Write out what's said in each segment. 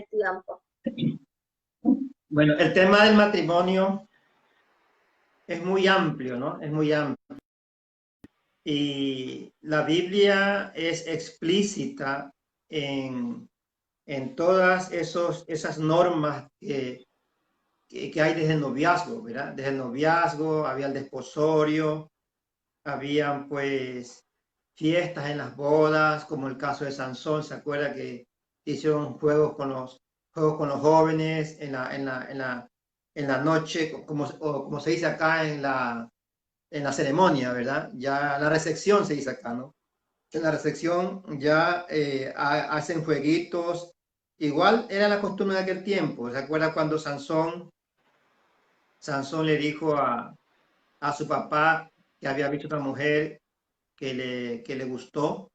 tiempo. Bueno, el tema del matrimonio es muy amplio, ¿no? Es muy amplio. Y la Biblia es explícita en todas esas normas que hay desde el noviazgo, ¿verdad? Desde el noviazgo había el desposorio, habían pues fiestas en las bodas, como el caso de Sansón. ¿Se acuerda que hicieron juegos con los jóvenes en la noche, como se dice acá en la ceremonia, ¿verdad? Ya la recepción se dice acá, ¿no? En la recepción ya hacen jueguitos. Igual era la costumbre de aquel tiempo. ¿Se acuerda cuando Sansón le dijo a su papá que había visto otra mujer que le gustó?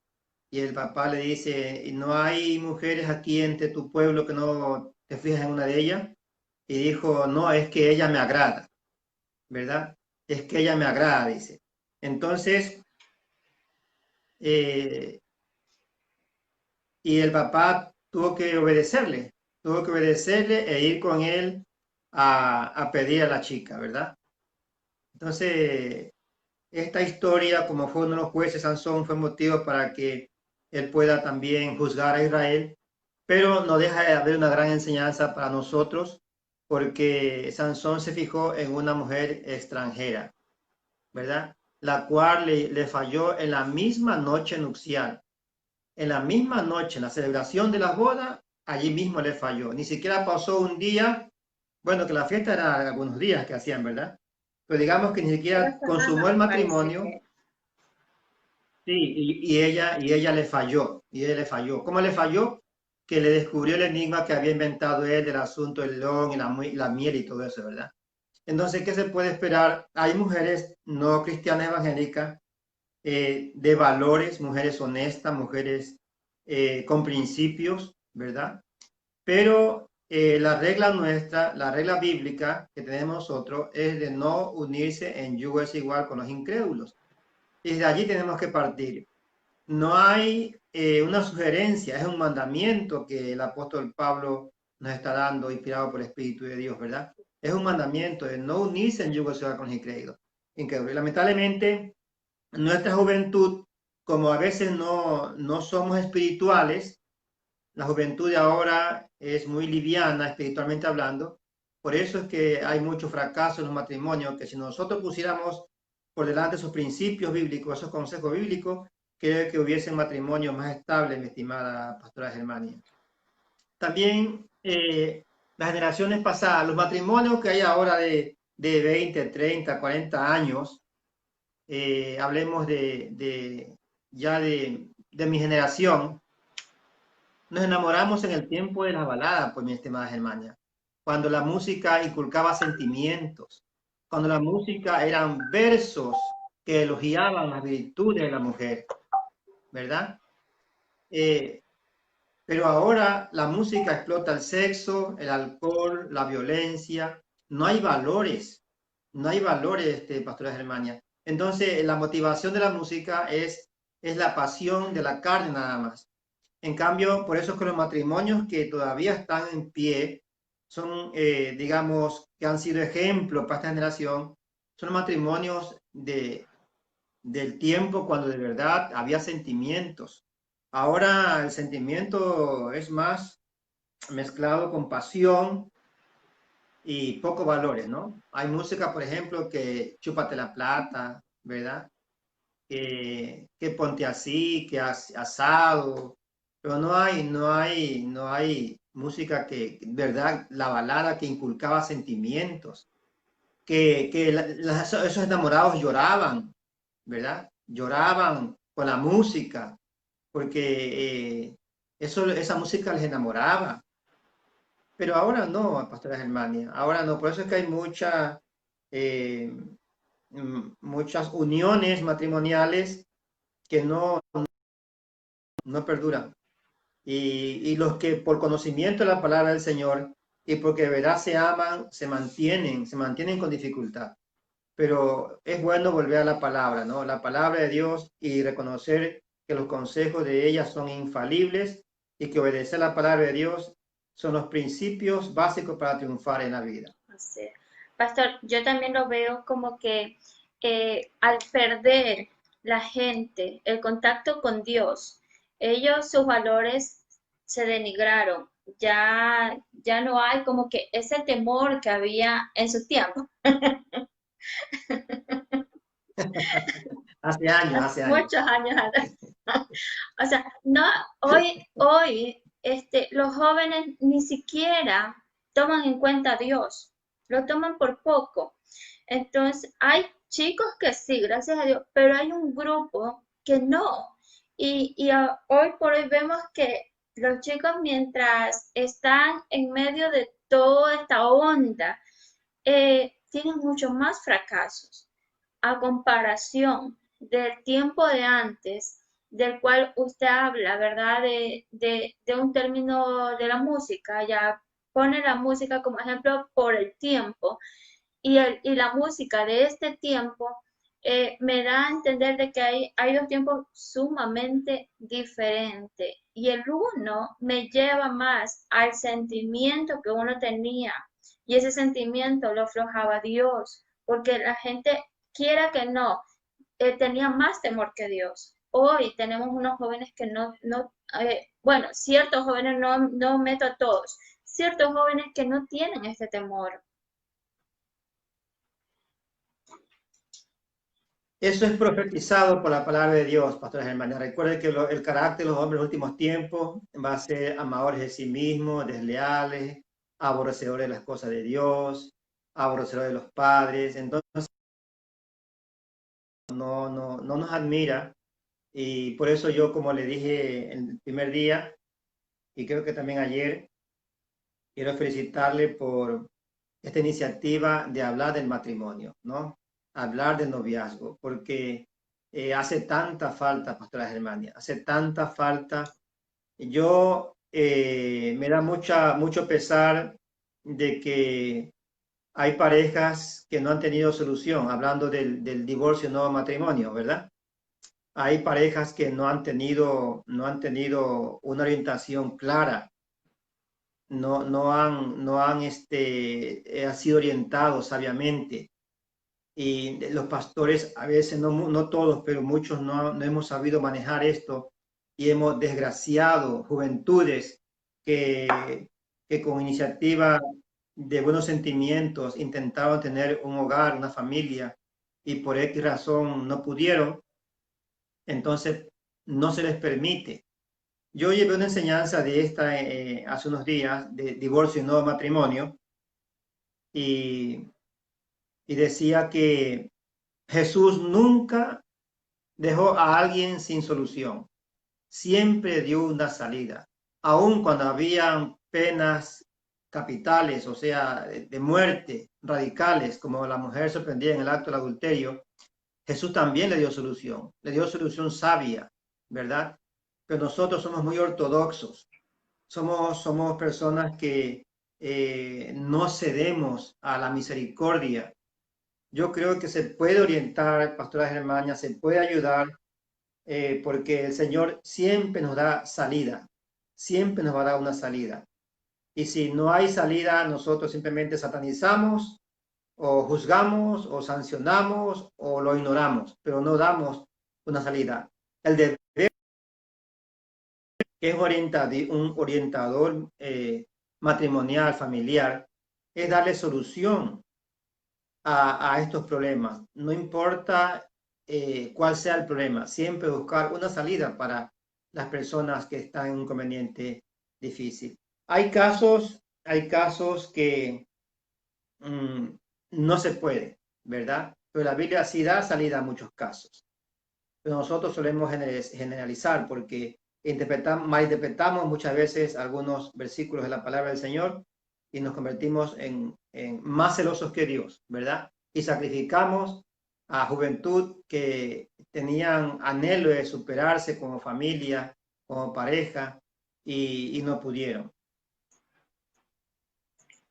Y el papá le dice, ¿no hay mujeres aquí entre tu pueblo que no te fijas en una de ellas? Y dijo, no, es que ella me agrada, ¿verdad? Es que ella me agrada, dice. Entonces, eh, y el papá tuvo que obedecerle e ir con él a pedir a la chica, ¿verdad? Entonces, esta historia, como fue uno de los jueces, Sansón, fue motivo para que él pueda también juzgar a Israel, pero no deja de haber una gran enseñanza para nosotros, porque Sansón se fijó en una mujer extranjera, ¿verdad? La cual le falló en la misma noche nupcial, en la misma noche, en la celebración de las bodas, allí mismo le falló. Ni siquiera pasó un día, bueno, que la fiesta era algunos días que hacían, ¿verdad? Pero digamos que ni Una siquiera semana consumó el me parece matrimonio. que. Sí, y ella le falló, y ella le falló. ¿Cómo le falló? Que le descubrió el enigma que había inventado él del asunto del león y la miel y todo eso, ¿verdad? Entonces, ¿qué se puede esperar? Hay mujeres no cristianas evangélicas de valores, mujeres honestas, mujeres con principios, ¿verdad? Pero la regla nuestra, la regla bíblica que tenemos nosotros es de no unirse en yugo desigual con los incrédulos. Y de allí tenemos que partir. No hay una sugerencia, es un mandamiento que el apóstol Pablo nos está dando, inspirado por el Espíritu de Dios, ¿verdad? Es un mandamiento de no unirse en yugo desigual con los incrédulos. Y lamentablemente, nuestra juventud, como a veces no somos espirituales, la juventud de ahora es muy liviana espiritualmente hablando. Por eso es que hay mucho fracaso en los matrimonios, que si nosotros pusiéramos por delante esos principios bíblicos, esos consejos bíblicos, creo que hubiese un matrimonio más estable, mi estimada pastora Germania. También las generaciones pasadas, los matrimonios que hay ahora de 20, 30, 40 años, hablemos ya de mi generación. Nos enamoramos en el tiempo de la balada, pues mi estimada Germania, cuando la música inculcaba sentimientos, cuando la música eran versos que elogiaban las virtudes de la mujer, ¿verdad? Eh, pero ahora la música explota el sexo, el alcohol, la violencia, no hay valores, pastora Germania. Entonces, la motivación de la música es la pasión de la carne nada más. En cambio, por eso es que los matrimonios que todavía están en pie son, digamos, que han sido ejemplos para esta generación, son matrimonios del tiempo cuando de verdad había sentimientos. Ahora el sentimiento es más mezclado con pasión y pocos valores, ¿no? Hay música, por ejemplo, que chúpate la plata, ¿verdad? Que ponte así, que asado, pero no hay música que, verdad, la balada que inculcaba sentimientos, que esos enamorados lloraban, ¿verdad? Lloraban con la música, porque esa música les enamoraba. Pero ahora no, Pastora Germania, ahora no, por eso es que hay eh, muchas uniones matrimoniales que no perduran. Y los que por conocimiento de la palabra del Señor y porque de verdad se aman, se mantienen con dificultad. Pero es bueno volver a la palabra, ¿no? La palabra de Dios y reconocer que los consejos de ella son infalibles y que obedecer la palabra de Dios son los principios básicos para triunfar en la vida. Así es. Pastor, yo también lo veo como que al perder la gente el contacto con Dios, ellos sus valores se denigraron. Ya no hay como que ese temor que había en su tiempo, Hace años. muchos años atrás. O sea, no, hoy, los jóvenes ni siquiera toman en cuenta a Dios, lo toman por poco. Entonces, hay chicos que sí, gracias a Dios, pero hay un grupo que no. Hoy por hoy vemos que los chicos, mientras están en medio de toda esta onda, tienen muchos más fracasos a comparación del tiempo de antes, del cual usted habla, ¿verdad? De un término de la música, ya pone la música como ejemplo por el tiempo y la música de este tiempo me da a entender de que hay dos tiempos sumamente diferentes y el uno me lleva más al sentimiento que uno tenía y ese sentimiento lo aflojaba Dios, porque la gente, quiera que no, tenía más temor que Dios. Hoy tenemos unos jóvenes que bueno, ciertos jóvenes, no meto a todos, ciertos jóvenes que no tienen este temor. Eso es profetizado por la palabra de Dios, pastores hermanos. Recuerden que el carácter de los hombres en los últimos tiempos va a ser amadores de sí mismos, desleales, aborrecedores de las cosas de Dios, aborrecedores de los padres. Entonces, no nos admira. Y por eso yo, como le dije el primer día, y creo que también ayer, quiero felicitarle por esta iniciativa de hablar del matrimonio, ¿no? Hablar del noviazgo, porque hace tanta falta, pastora Germania, hace tanta falta. Yo me da mucho pesar de que hay parejas que no han tenido solución, hablando del divorcio, no matrimonio, ¿verdad? Hay parejas que no han tenido una orientación clara, no han sido orientados sabiamente. Y los pastores, a veces, no todos, pero muchos no hemos sabido manejar esto y hemos desgraciado juventudes que con iniciativa de buenos sentimientos intentaron tener un hogar, una familia, y por X razón no pudieron, entonces no se les permite. Yo llevé una enseñanza de esta hace unos días, de divorcio y nuevo matrimonio, y, y decía que Jesús nunca dejó a alguien sin solución, siempre dio una salida, aun cuando habían penas capitales, o sea, de muerte, radicales, como la mujer sorprendida en el acto del adulterio. Jesús también le dio solución sabia, ¿verdad? Pero nosotros somos muy ortodoxos, somos personas que no cedemos a la misericordia. Yo creo que se puede orientar, pastora Germania, se puede ayudar, porque el Señor siempre nos da salida, siempre nos va a dar una salida. Y si no hay salida, nosotros simplemente satanizamos o juzgamos o sancionamos o lo ignoramos, pero no damos una salida. El deber es un orientador matrimonial, familiar, es darle solución a estos problemas. No importa cuál sea el problema, siempre buscar una salida para las personas que están en un inconveniente difícil. Hay casos que mm, no se puede, ¿verdad? Pero la Biblia sí da salida a muchos casos. Pero nosotros solemos generalizar porque malinterpretamos muchas veces algunos versículos de la palabra del Señor y nos convertimos en más celosos que Dios, ¿verdad? Y sacrificamos a juventud que tenían anhelo de superarse como familia, como pareja, y no pudieron.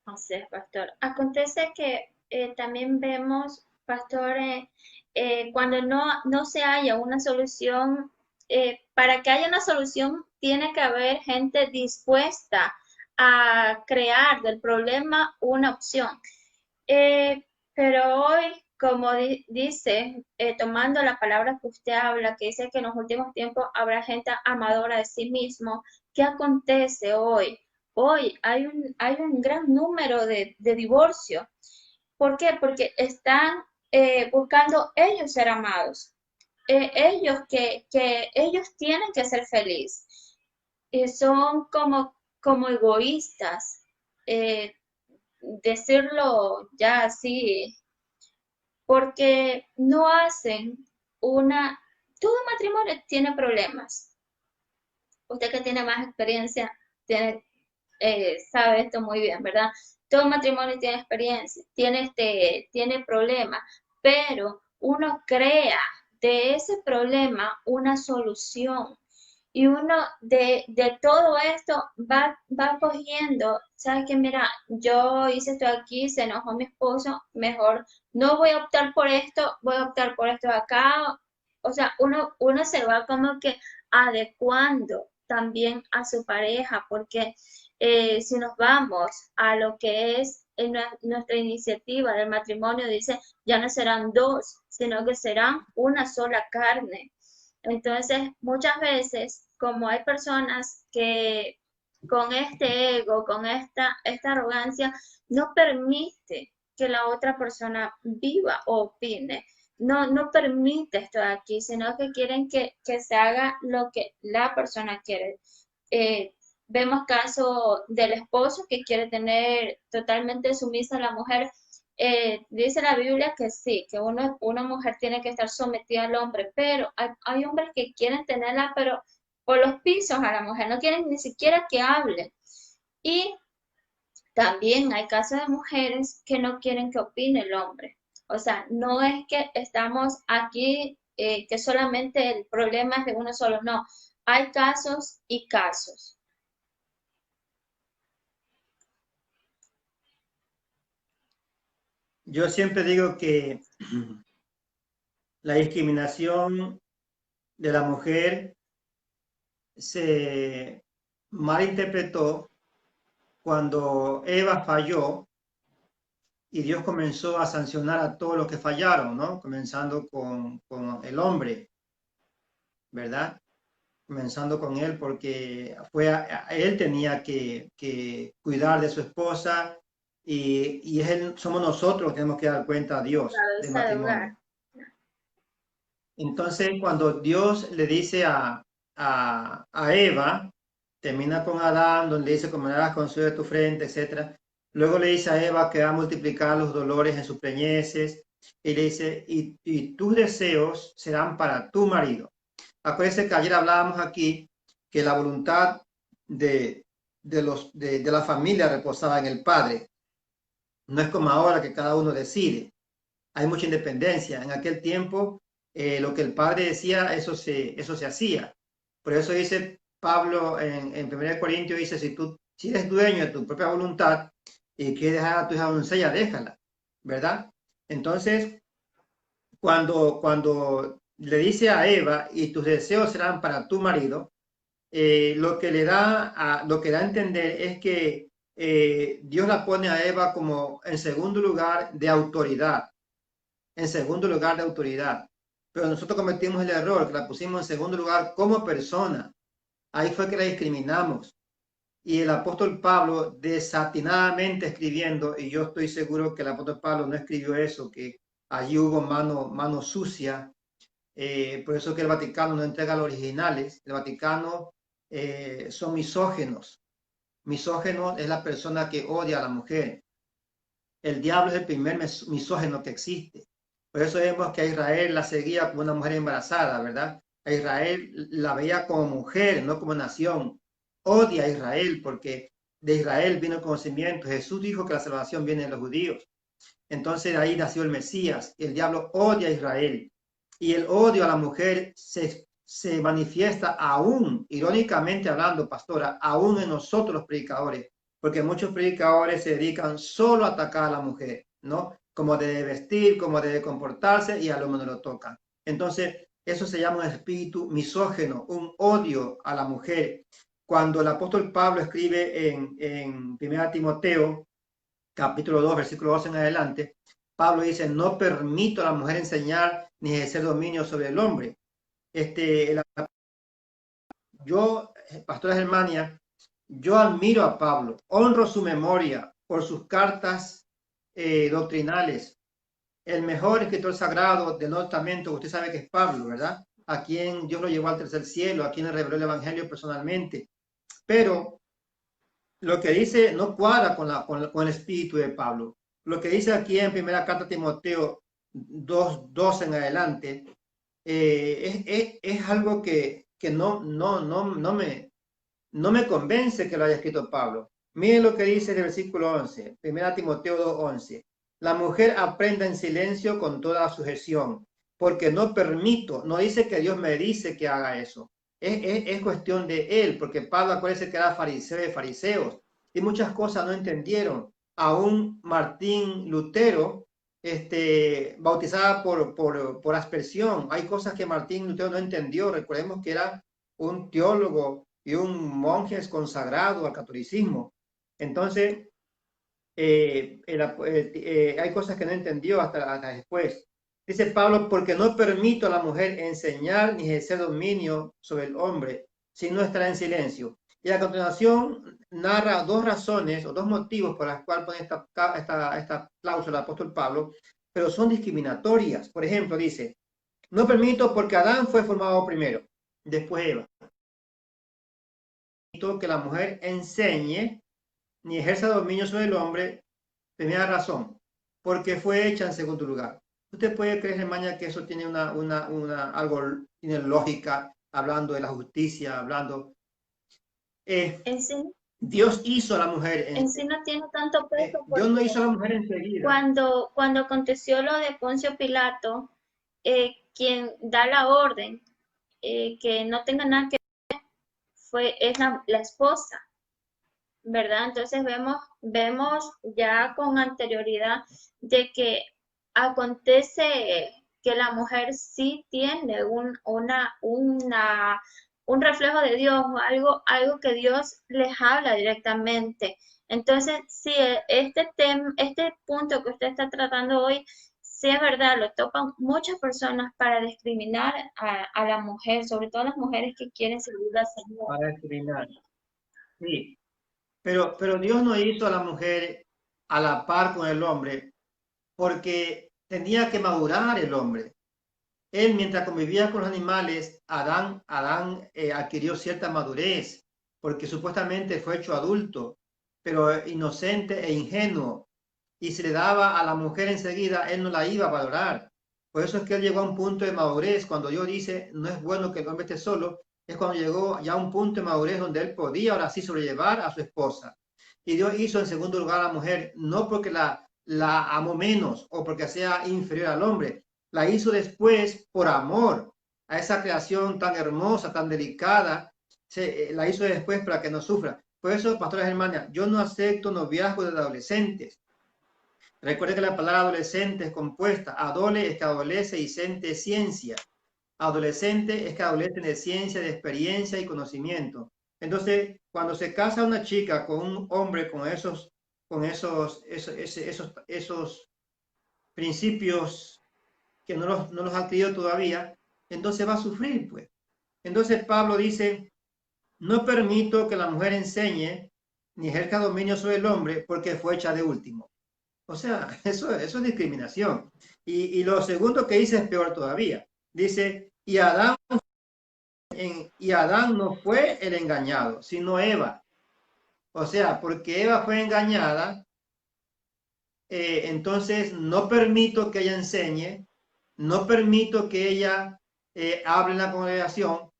Así es, pastor. Acontece que también vemos, pastor, cuando no se haya una solución, para que haya una solución, tiene que haber gente dispuesta a crear del problema una opción. Pero hoy, como dice, tomando la palabra que usted habla, que dice que en los últimos tiempos habrá gente amadora de sí mismo, ¿qué acontece hoy? Hoy hay un gran número de divorcios. ¿Por qué? Porque están buscando ellos ser amados. Ellos que ellos tienen que ser felices. Son como egoístas. Eh, decirlo ya así, porque no hacen una... Todo matrimonio tiene problemas. Usted que tiene más experiencia, sabe esto muy bien, ¿verdad? Todo matrimonio tiene experiencia, tiene problemas, pero uno crea de ese problema una solución. Y uno de todo esto va cogiendo, ¿sabes qué? Mira, yo hice esto aquí, se enojó mi esposo, mejor no voy a optar por esto, voy a optar por esto de acá. O sea, uno se va como que adecuando también a su pareja, porque si nos vamos a lo que es en nuestra iniciativa del matrimonio, dice, ya no serán dos, sino que serán una sola carne. Entonces, muchas veces, como hay personas que con este ego, con esta arrogancia, no permite que la otra persona viva o opine. No permite esto de aquí, sino que quieren que se haga lo que la persona quiere. Eh, vemos caso del esposo que quiere tener totalmente sumisa a la mujer. Dice la Biblia que sí, que una mujer tiene que estar sometida al hombre, pero hay hombres que quieren tenerla, pero por los pisos a la mujer, no quieren ni siquiera que hable. Y también hay casos de mujeres que no quieren que opine el hombre. O sea, no es que estamos aquí, que solamente el problema es de uno solo, no. Hay casos y casos. Yo siempre digo que la discriminación de la mujer se malinterpretó cuando Eva falló y Dios comenzó a sancionar a todos los que fallaron, ¿no? Comenzando con el hombre, ¿verdad? Comenzando con él, porque él tenía que cuidar de su esposa y somos nosotros que tenemos que dar cuenta a Dios del Cabeza de matrimonio. hogar. Entonces, cuando Dios le dice a Eva, termina con Adán, donde dice, comerás con sudor de tu frente, etc. Luego le dice a Eva que va a multiplicar los dolores en sus preñeces, y le dice, y tus deseos serán para tu marido. Acuérdense que ayer hablábamos aquí que la voluntad de la familia reposaba en el padre. No es como ahora que cada uno decide. Hay mucha independencia. En aquel tiempo, lo que el padre decía, eso se hacía. Por eso dice Pablo en 1 Corintios, dice, si eres dueño de tu propia voluntad y quieres dejar a tu hija doncella, déjala, ¿verdad? Entonces, cuando le dice a Eva, y tus deseos serán para tu marido, lo que lo que da a entender es que Dios la pone a Eva como en segundo lugar de autoridad, en segundo lugar de autoridad. Pero nosotros cometimos el error, que la pusimos en segundo lugar como persona. Ahí fue que la discriminamos. Y el apóstol Pablo, desatinadamente escribiendo, y yo estoy seguro que el apóstol Pablo no escribió eso, que allí hubo mano sucia. Por eso que el Vaticano no entrega los originales. El Vaticano son misógenos. Misógeno es la persona que odia a la mujer. El diablo es el primer misógeno que existe. Por eso vemos que a Israel la seguía como una mujer embarazada, ¿verdad? A Israel la veía como mujer, no como nación. Odia a Israel porque de Israel vino el conocimiento. Jesús dijo que la salvación viene de los judíos. Entonces de ahí nació el Mesías. El diablo odia a Israel. Y el odio a la mujer se manifiesta aún, irónicamente hablando, pastora, aún en nosotros los predicadores, porque muchos predicadores se dedican solo a atacar a la mujer, ¿no? Cómo debe vestir, cómo debe comportarse, y al hombre no lo tocan. Entonces, eso se llama un espíritu misógeno, un odio a la mujer. cuando el apóstol Pablo escribe en 1 Timoteo, capítulo 2, versículo 12 en adelante, Pablo dice, no permito a la mujer enseñar ni ejercer dominio sobre el hombre. Yo, Pastora Germania, yo admiro a Pablo, honro su memoria por sus cartas doctrinales. El mejor escritor sagrado del Nuevo Testamento, usted sabe que es Pablo, ¿verdad? A quien Dios lo llevó al tercer cielo, a quien le reveló el Evangelio personalmente. Pero lo que dice no cuadra con el espíritu de Pablo. Lo que dice aquí en primera carta de Timoteo 2:12 en adelante, es algo que no me convence que lo haya escrito Pablo. Miren lo que dice el versículo 11, 1 Timoteo 2:11. La mujer aprenda en silencio con toda sujeción, porque no permito, no dice que Dios me dice que haga eso. Es cuestión de él, porque Pablo, acuérdense que era fariseo de fariseos, y muchas cosas no entendieron. Aún Martín Lutero, bautizada por aspersión, hay cosas que Martín Lutero no entendió. Recordemos que era un teólogo y un monje consagrado al catolicismo. Entonces, hay cosas que no entendió hasta después. Dice Pablo, porque no permito a la mujer enseñar ni ejercer dominio sobre el hombre, sino estar en silencio. Y a continuación narra dos razones o dos motivos por las cuales pone esta cláusula del apóstol Pablo, pero son discriminatorias. Por ejemplo, dice, no permito porque Adán fue formado primero, después Eva. Que la mujer enseñe ni ejerza dominio sobre el hombre, primera razón, porque fue hecha en segundo lugar. Usted puede creer, hermana, que eso tiene algo, tiene lógica, hablando de la justicia, hablando. Sí, Dios hizo a la mujer. En sí no tiene tanto peso. Dios no hizo a la mujer enseguida. Cuando aconteció lo de Poncio Pilato, quien da la orden que no tenga nada que ver es la esposa, ¿verdad? Entonces vemos ya con anterioridad de que acontece que la mujer sí tiene un reflejo de Dios, algo que Dios les habla directamente. Entonces, sí, este punto que usted está tratando hoy, sí es verdad, lo topan muchas personas para discriminar a la mujer, sobre todo las mujeres que quieren servir al Señor. Para discriminar, sí. Pero Dios no hizo a la mujer a la par con el hombre, porque tenía que madurar el hombre. Él, mientras convivía con los animales, Adán adquirió cierta madurez, porque supuestamente fue hecho adulto, pero inocente e ingenuo. Y si le daba a la mujer enseguida, él no la iba a valorar. Por eso es que él llegó a un punto de madurez. Cuando Dios dice, no es bueno que el hombre esté solo, es cuando llegó ya a un punto de madurez donde él podía ahora sí sobrellevar a su esposa. Y Dios hizo en segundo lugar a la mujer, no porque la amó menos o porque sea inferior al hombre, la hizo después por amor a esa creación tan hermosa, tan delicada, la hizo después para que no sufra. Por eso, pastoras hermanas, yo no acepto noviazgo de adolescentes. Recuerde que la palabra adolescente es compuesta. Adole es que adolece y sente ciencia. Adolescente es que adolece de ciencia, de experiencia y conocimiento. Entonces, cuando se casa una chica con un hombre con esos principios que no los ha adquirido todavía, entonces va a sufrir, pues. Entonces Pablo dice, no permito que la mujer enseñe ni ejerza dominio sobre el hombre porque fue hecha de último. O sea, eso es discriminación. Y lo segundo que dice es peor todavía. Dice, y Adán no fue el engañado, sino Eva. O sea, porque Eva fue engañada, entonces no permito que ella enseñe, no permito que ella hable en la congregación,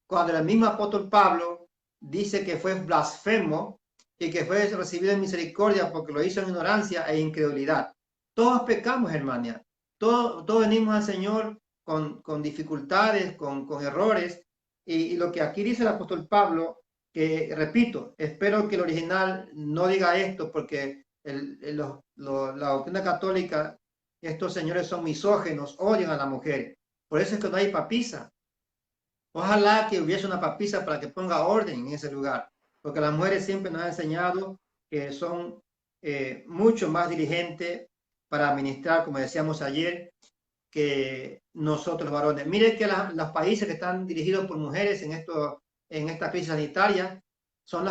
cuando el mismo apóstol Pablo dice que fue blasfemo y que fue recibido en misericordia porque lo hizo en ignorancia e incredulidad. Todos pecamos, hermana. Todos venimos al Señor con dificultades, con errores. Y lo que aquí dice el apóstol Pablo, que repito, espero que el original no diga esto porque la doctrina católica, estos señores son misógenos, odian a la mujer. Por eso es que no hay papisa. Ojalá que hubiese una papisa para que ponga orden en ese lugar, porque las mujeres siempre nos han enseñado que son mucho más diligentes para administrar, como decíamos ayer, que nosotros los varones. Mire que los países que están dirigidos por mujeres en esta crisis sanitaria son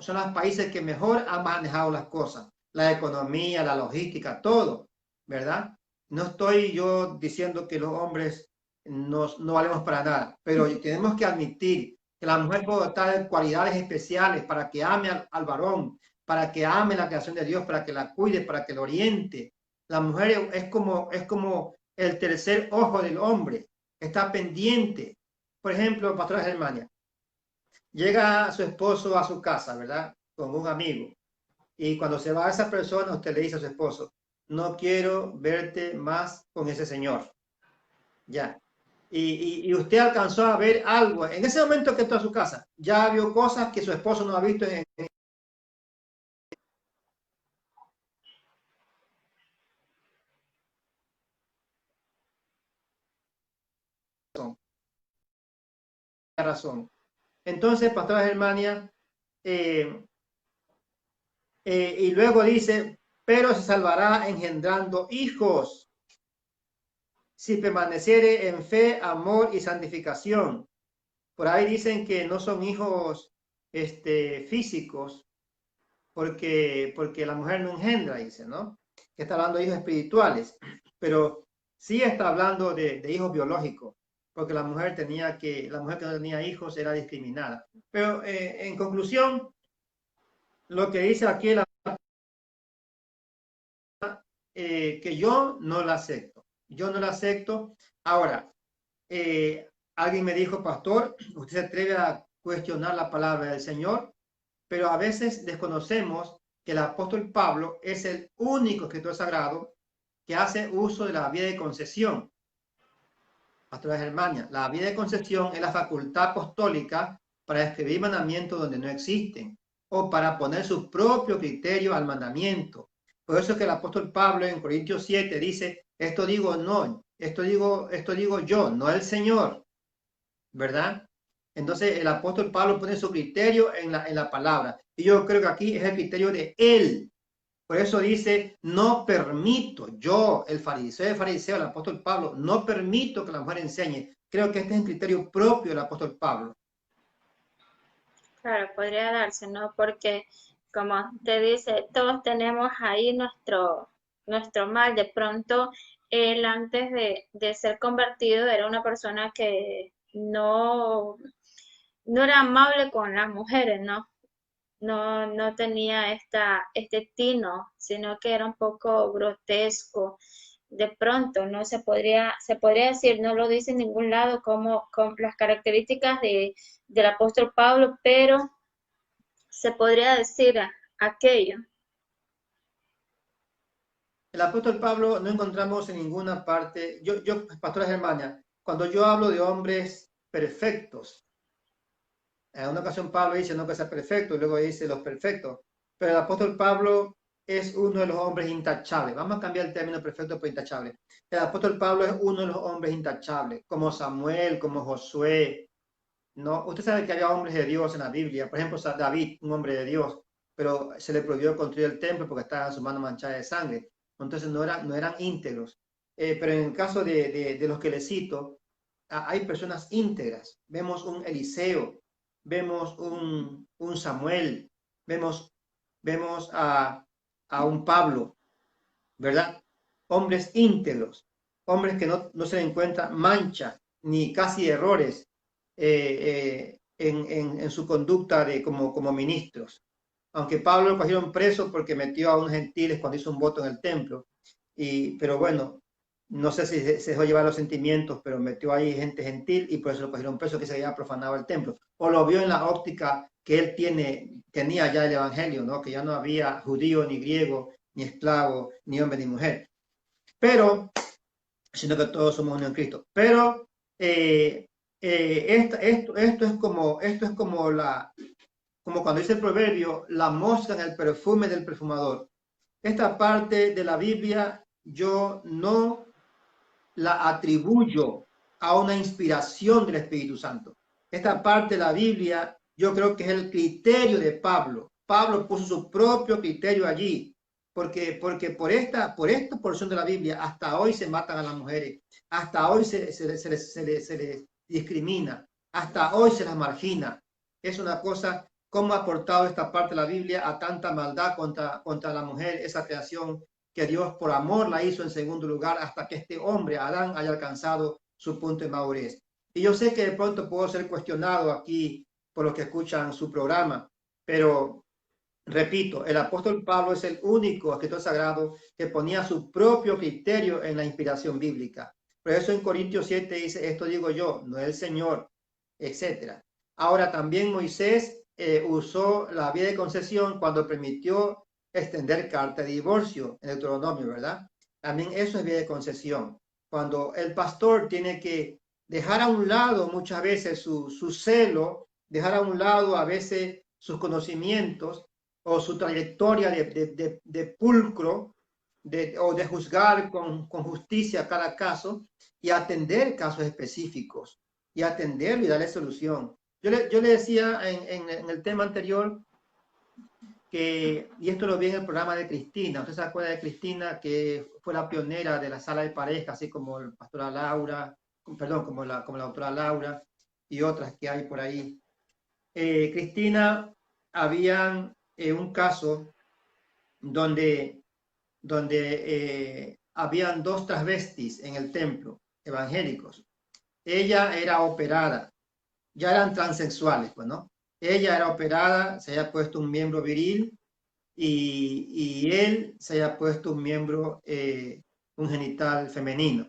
son los países que mejor han manejado las cosas, la economía, la logística, todo, ¿verdad? No estoy yo diciendo que los hombres no valemos para nada, pero tenemos que admitir que la mujer puede dotar cualidades especiales para que ame al varón, para que ame la creación de Dios, para que la cuide, para que lo oriente. La mujer es como el tercer ojo del hombre, está pendiente. Por ejemplo, pastora Germania, llega su esposo a su casa, ¿verdad? Con un amigo. Y cuando se va a esa persona, usted le dice a su esposo, no quiero verte más con ese señor. Ya. Y usted alcanzó a ver algo. En ese momento que entró a su casa, ya vio cosas que su esposo no ha visto en razón. Entonces, pastora Germania, eh, y luego dice, pero se salvará engendrando hijos, si permaneciere en fe, amor y santificación. Por ahí dicen que no son hijos físicos, porque la mujer no engendra, dice, ¿no? Que está hablando de hijos espirituales, pero sí está hablando de hijos biológicos, porque la mujer que no tenía hijos era discriminada. Pero en conclusión, lo que dice aquí la que yo no la acepto. Yo no la acepto. Ahora, alguien me dijo, pastor, usted se atreve a cuestionar la palabra del Señor, pero a veces desconocemos que el apóstol Pablo es el único escritor sagrado que hace uso de la vía de concesión. Pastora Germania, la vía de concesión es la facultad apostólica para escribir mandamientos donde no existen o para poner su propio criterio al mandamiento. Por eso es que el apóstol Pablo en Corintios 7 dice, esto digo yo, no el Señor, ¿verdad? Entonces el apóstol Pablo pone su criterio en la palabra. Y yo creo que aquí es el criterio de él. Por eso dice, no permito, yo, el fariseo, el apóstol Pablo, no permito que la mujer enseñe. Creo que este es el criterio propio del apóstol Pablo. Claro, podría darse, ¿no? Porque, como te dice, todos tenemos ahí nuestro mal. De pronto, él antes de ser convertido era una persona que no era amable con las mujeres, ¿no? No tenía este tino, sino que era un poco grotesco. De pronto, ¿no? Se podría decir, no lo dice en ningún lado, como con las características del apóstol Pablo, pero se podría decir aquello. El apóstol Pablo no encontramos en ninguna parte, pastora Germania, cuando yo hablo de hombres perfectos, en una ocasión Pablo dice no que sea perfecto, y luego dice los perfectos, pero el apóstol Pablo es uno de los hombres intachables. Vamos a cambiar el término perfecto por intachable. El apóstol Pablo es uno de los hombres intachables, como Samuel, como Josué. No, usted sabe que había hombres de Dios en la Biblia, por ejemplo, David, un hombre de Dios, pero se le prohibió construir el templo porque estaba su mano manchada de sangre. Entonces no eran íntegros. Pero en el caso de los que les cito, hay personas íntegras. Vemos un Eliseo, vemos un Samuel, vemos a un Pablo, ¿verdad? Hombres íntegros, hombres que no se le encuentra mancha ni casi errores en su conducta como ministros. Aunque Pablo lo cogieron preso porque metió a unos gentiles cuando hizo un voto en el templo. Pero bueno, no sé si se dejó llevar los sentimientos, pero metió ahí gente gentil y por eso lo cogieron preso, que se había profanado el templo. O lo vio en la óptica que él tenía ya el evangelio, ¿no? Que ya no había judío ni griego, ni esclavo, ni hombre ni mujer. Pero, sino que todos somos uno en Cristo. Pero esto es como cuando dice el proverbio, la mosca en el perfume del perfumador. Esta parte de la Biblia yo no la atribuyo a una inspiración del Espíritu Santo. Esta parte de la Biblia, yo creo que es el criterio de Pablo. Pablo puso su propio criterio allí, porque por esta porción de la Biblia, hasta hoy se matan a las mujeres, hasta hoy se les discrimina, hasta hoy se las margina. Es una cosa, cómo ha aportado esta parte de la Biblia a tanta maldad contra la mujer, esa creación que Dios por amor la hizo en segundo lugar hasta que este hombre, Adán, haya alcanzado su punto de madurez. Y yo sé que de pronto puedo ser cuestionado aquí por los que escuchan su programa, pero repito, el apóstol Pablo es el único escritor sagrado que ponía su propio criterio en la inspiración bíblica. Por eso en Corintios 7 dice, esto digo yo, no el Señor, etcétera. Ahora también Moisés usó la vía de concesión cuando permitió extender carta de divorcio en Deuteronomio, ¿verdad? También eso es vía de concesión. Cuando el pastor tiene que dejar a un lado muchas veces su celo, dejar a un lado a veces sus conocimientos o su trayectoria de pulcro o de juzgar con justicia cada caso y atender casos específicos y atenderlo y darle solución. Yo le decía en el tema anterior que, y esto lo vi en el programa de Cristina, usted se acuerda de Cristina, que fue la pionera de la sala de pareja, así como el pastora Laura, perdón, como la doctora Laura y otras que hay por ahí. Cristina, habían un caso donde habían dos transvestis en el templo, evangélicos. Ella era operada, ya eran transexuales, pues, ¿no? Ella era operada, se había puesto un miembro viril y él se había puesto un miembro, un genital femenino.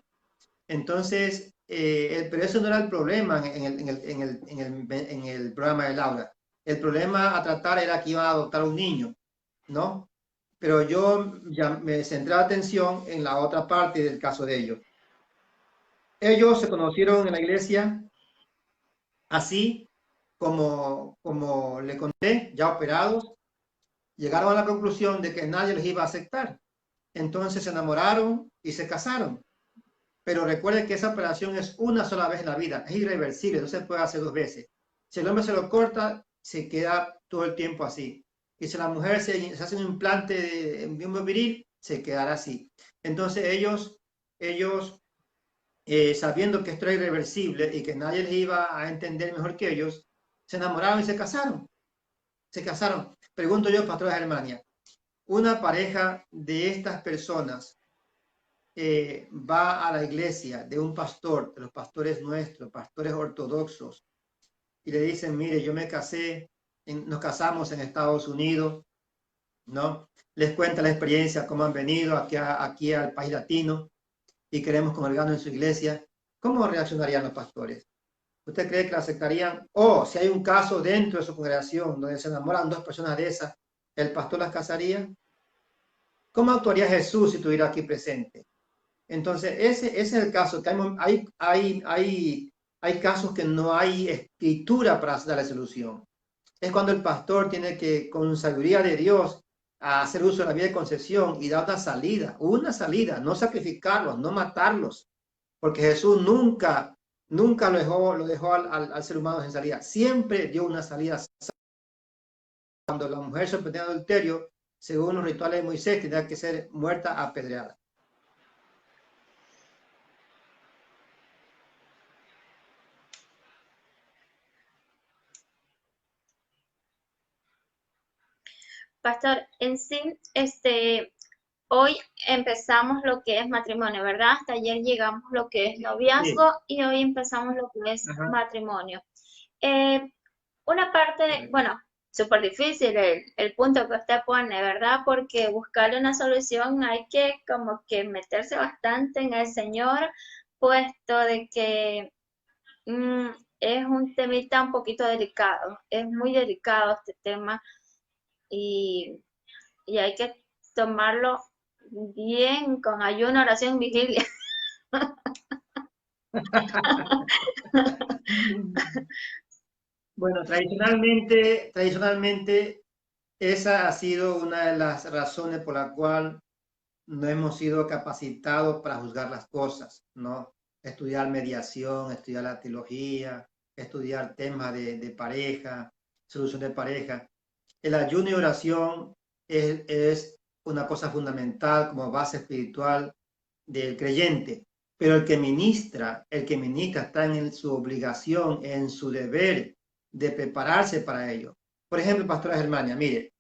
Entonces, pero eso no era el problema en el programa de Laura. El problema a tratar era que iban a adoptar un niño, ¿no? Pero yo ya me centré la atención en la otra parte del caso de ellos. Ellos se conocieron en la iglesia así como le conté, ya operados, llegaron a la conclusión de que nadie les iba a aceptar. Entonces se enamoraron y se casaron. Pero recuerde que esa operación es una sola vez en la vida, es irreversible, no se puede hacer dos veces. Si el hombre se lo corta, se queda todo el tiempo así. Y si la mujer se hace un implante de miembro viril, se quedará así. Entonces ellos sabiendo que esto era irreversible y que nadie les iba a entender mejor que ellos, se enamoraron y se casaron. Se casaron. Pregunto yo, pastor de Germania, una pareja de estas personas va a la iglesia de un pastor, de los pastores nuestros, pastores ortodoxos, y le dicen, mire, yo me casé, nos casamos en Estados Unidos, ¿no? Les cuenta la experiencia, cómo han venido aquí al país latino y queremos congregarnos en su iglesia. ¿Cómo reaccionarían los pastores? ¿Usted cree que la aceptarían? O si hay un caso dentro de su congregación donde se enamoran dos personas de esas, ¿el pastor las casaría? ¿Cómo actuaría Jesús si estuviera aquí presente? Entonces, ese es el caso, que hay casos que no hay escritura para darle solución. Es cuando el pastor tiene que, con sabiduría de Dios, hacer uso de la vía de concesión y dar una salida, no sacrificarlos, no matarlos, porque Jesús nunca lo dejó al ser humano sin salida, siempre dio una salida. Cuando la mujer se sorprendía de adulterio, según los rituales de Moisés, tenía que ser muerta apedreada. Pastor, en sí, hoy empezamos lo que es matrimonio, ¿verdad? Hasta ayer llegamos lo que es noviazgo Sí. y hoy empezamos lo que es Ajá. matrimonio. Una parte, bueno, súper difícil el punto que usted pone, ¿verdad? Porque buscarle una solución hay que como que meterse bastante en el Señor, puesto de que es un temita un poquito delicado, es muy delicado este tema y hay que tomarlo bien con ayuno, oración, vigilia. Bueno, tradicionalmente, esa ha sido una de las razones por la cual no hemos sido capacitados para juzgar las cosas, ¿no? estudiar mediación, estudiar la teología, estudiar temas de pareja, solución de pareja. El ayuno y oración es una cosa fundamental como base espiritual del creyente, pero el que ministra está en su obligación, en su deber de prepararse para ello. Por ejemplo, pastora Germania, mire,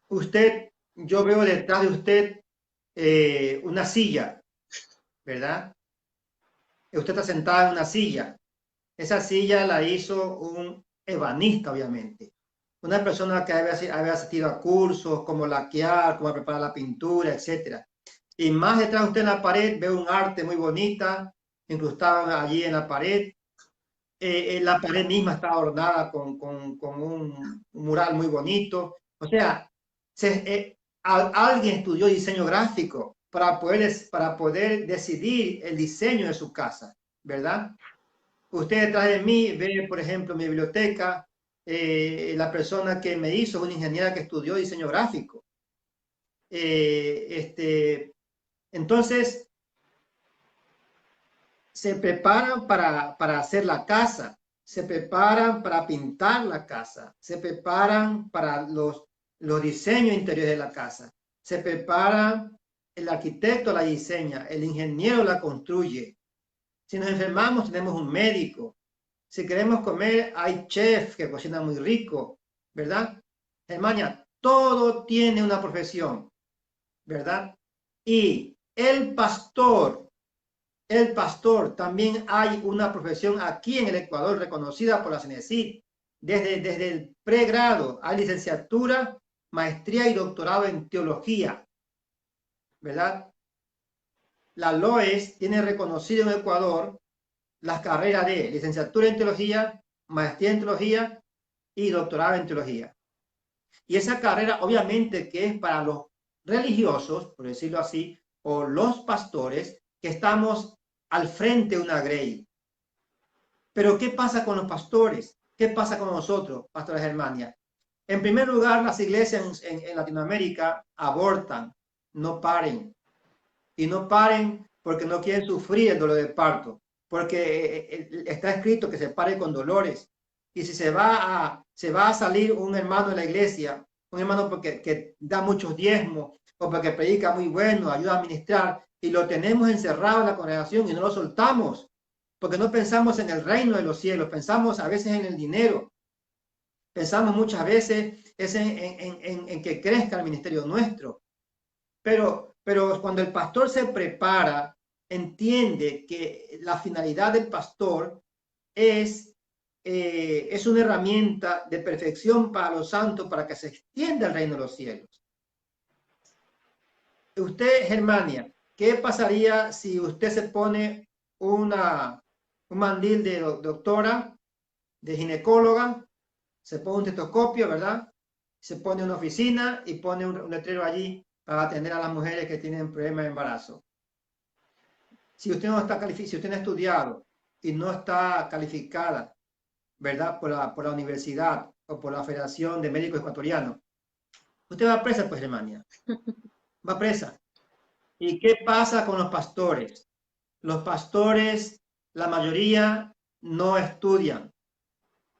usted, yo veo detrás de usted una silla, ¿verdad? Usted está sentada en una silla. Esa silla la hizo un ebanista, obviamente. Una persona que había asistido a cursos, como laquear, cómo preparar la pintura, etc. Y más detrás de usted en la pared ve un arte muy bonita, incrustada allí en la pared. La pared misma está adornada con un mural muy bonito. O sea, alguien estudió diseño gráfico para poder decidir el diseño de su casa, ¿verdad? Usted detrás de mí ve, por ejemplo, mi biblioteca. La persona que me hizo es una ingeniera que estudió diseño gráfico. Entonces, se preparan para hacer la casa, se preparan para pintar la casa, se preparan para los diseños interiores de la casa, se preparan, el arquitecto la diseña, el ingeniero la construye. Si nos enfermamos, tenemos un médico. Si queremos comer, hay chef que cocina muy rico, ¿verdad? Hermana, todo tiene una profesión, ¿verdad? Y el pastor, también hay una profesión aquí en el Ecuador reconocida por la CENESID. Desde el pregrado hay licenciatura, maestría y doctorado en teología, ¿verdad? La LOES tiene reconocido en Ecuador las carreras de licenciatura en teología, maestría en teología y doctorado en teología. Y esa carrera obviamente que es para los religiosos, por decirlo así, o los pastores que estamos al frente de una grey. Pero ¿qué pasa con los pastores? ¿Qué pasa con nosotros, pastores de Germania? En primer lugar, las iglesias en Latinoamérica abortan, no paren. Y no paren porque no quieren sufrir el dolor de parto, porque está escrito que se pare con dolores. Y si se va a salir un hermano de la iglesia, un hermano que da muchos diezmos, o porque predica muy bueno, ayuda a ministrar, y lo tenemos encerrado en la congregación y no lo soltamos, porque no pensamos en el reino de los cielos, pensamos a veces en el dinero, pensamos muchas veces en que crezca el ministerio nuestro. Pero cuando el pastor se prepara, entiende que la finalidad del pastor es una herramienta de perfección para los santos, para que se extienda el reino de los cielos. Usted, Germania, ¿qué pasaría si usted se pone un mandil de doctora, de ginecóloga, se pone un tetoscopio, ¿verdad? Se pone una oficina y pone un letrero allí para atender a las mujeres que tienen problemas de embarazo? Si usted no está calificado, si usted no ha estudiado y no está calificada, ¿verdad? Por la universidad o por la Federación de Médicos Ecuatorianos, usted va presa, pues, Germania. Va presa. ¿Y qué pasa con los pastores? Los pastores, la mayoría, no estudian.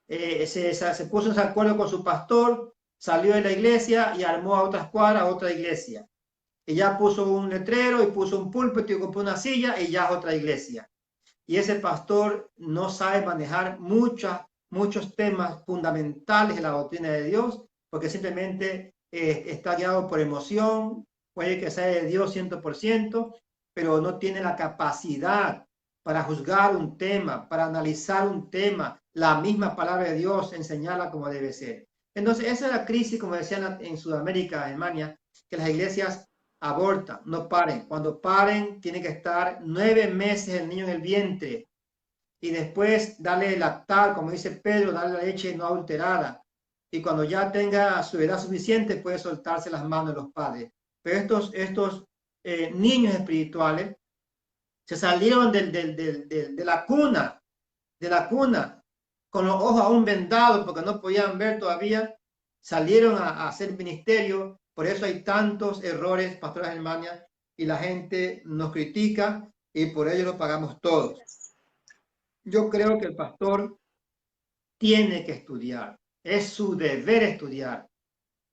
Se puso en acuerdo con su pastor, salió de la iglesia y armó a otras cuadras, a otra iglesia. Y ya puso un letrero y puso un púlpito y compró una silla y ya es otra iglesia. Y ese pastor no sabe manejar muchos temas fundamentales de la doctrina de Dios, porque simplemente está guiado por emoción, puede que sea de Dios 100%, pero no tiene la capacidad para juzgar un tema, para analizar un tema, la misma palabra de Dios, enseñarla como debe ser. Entonces, esa es la crisis, como decían en Sudamérica, Alemania, que las iglesias abortan, no paren. Cuando paren, tiene que estar 9 meses el niño en el vientre y después darle lactar, como dice Pedro, darle la leche no adulterada. Y cuando ya tenga su edad suficiente, puede soltarse las manos de los padres. Pero estos niños espirituales se salieron de la cuna, con los ojos aún vendados porque no podían ver todavía, salieron a hacer ministerio. Por eso hay tantos errores, pastoras Germania, y la gente nos critica y por ello lo pagamos todos. Yo creo que el pastor tiene que estudiar, es su deber estudiar.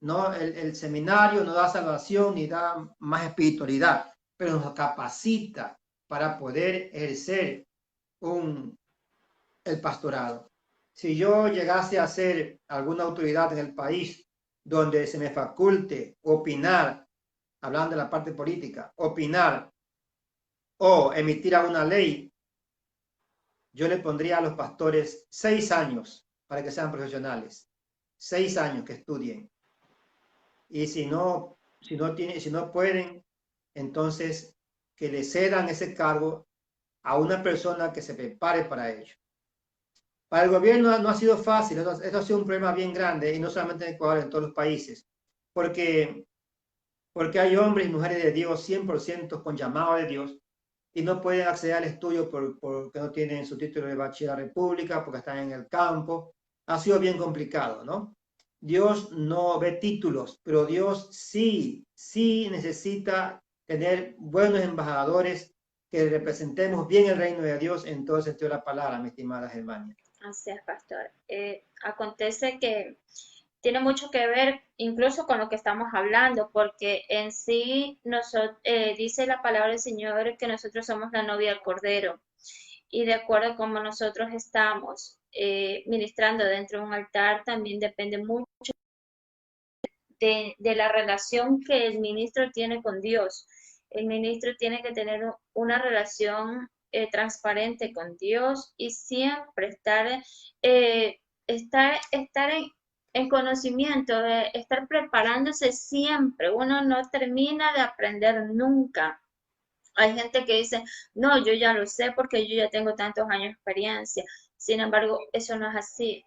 No, el seminario no da salvación ni da más espiritualidad, pero nos capacita para poder ejercer el pastorado. Si yo llegase a ser alguna autoridad en el país donde se me faculte opinar, hablando de la parte política, opinar o emitir alguna ley, yo le pondría a los pastores 6 años para que sean profesionales, 6 años que estudien. Y si no pueden, entonces que le cedan ese cargo a una persona que se prepare para ello. Para el gobierno no ha sido fácil, esto ha sido un problema bien grande, y no solamente en Ecuador, en todos los países, porque hay hombres y mujeres de Dios 100% con llamado de Dios, y no pueden acceder al estudio porque no tienen su título de bachiller república, porque están en el campo. Ha sido bien complicado, ¿no? Dios no ve títulos, pero Dios sí necesita tener buenos embajadores que representemos bien el reino de Dios en todo el sentido de la palabra, mi estimada Germania. Así es, pastor. Acontece que tiene mucho que ver incluso con lo que estamos hablando, porque en sí dice la palabra del Señor que nosotros somos la novia del Cordero, y de acuerdo a cómo nosotros estamos ministrando dentro de un altar, también depende mucho de la relación que el ministro tiene con Dios. El ministro tiene que tener una relación transparente con Dios y siempre estar en conocimiento, de estar preparándose siempre. Uno no termina de aprender nunca. Hay gente que dice, no, yo ya lo sé porque yo ya tengo tantos años de experiencia. Sin embargo, eso no es así.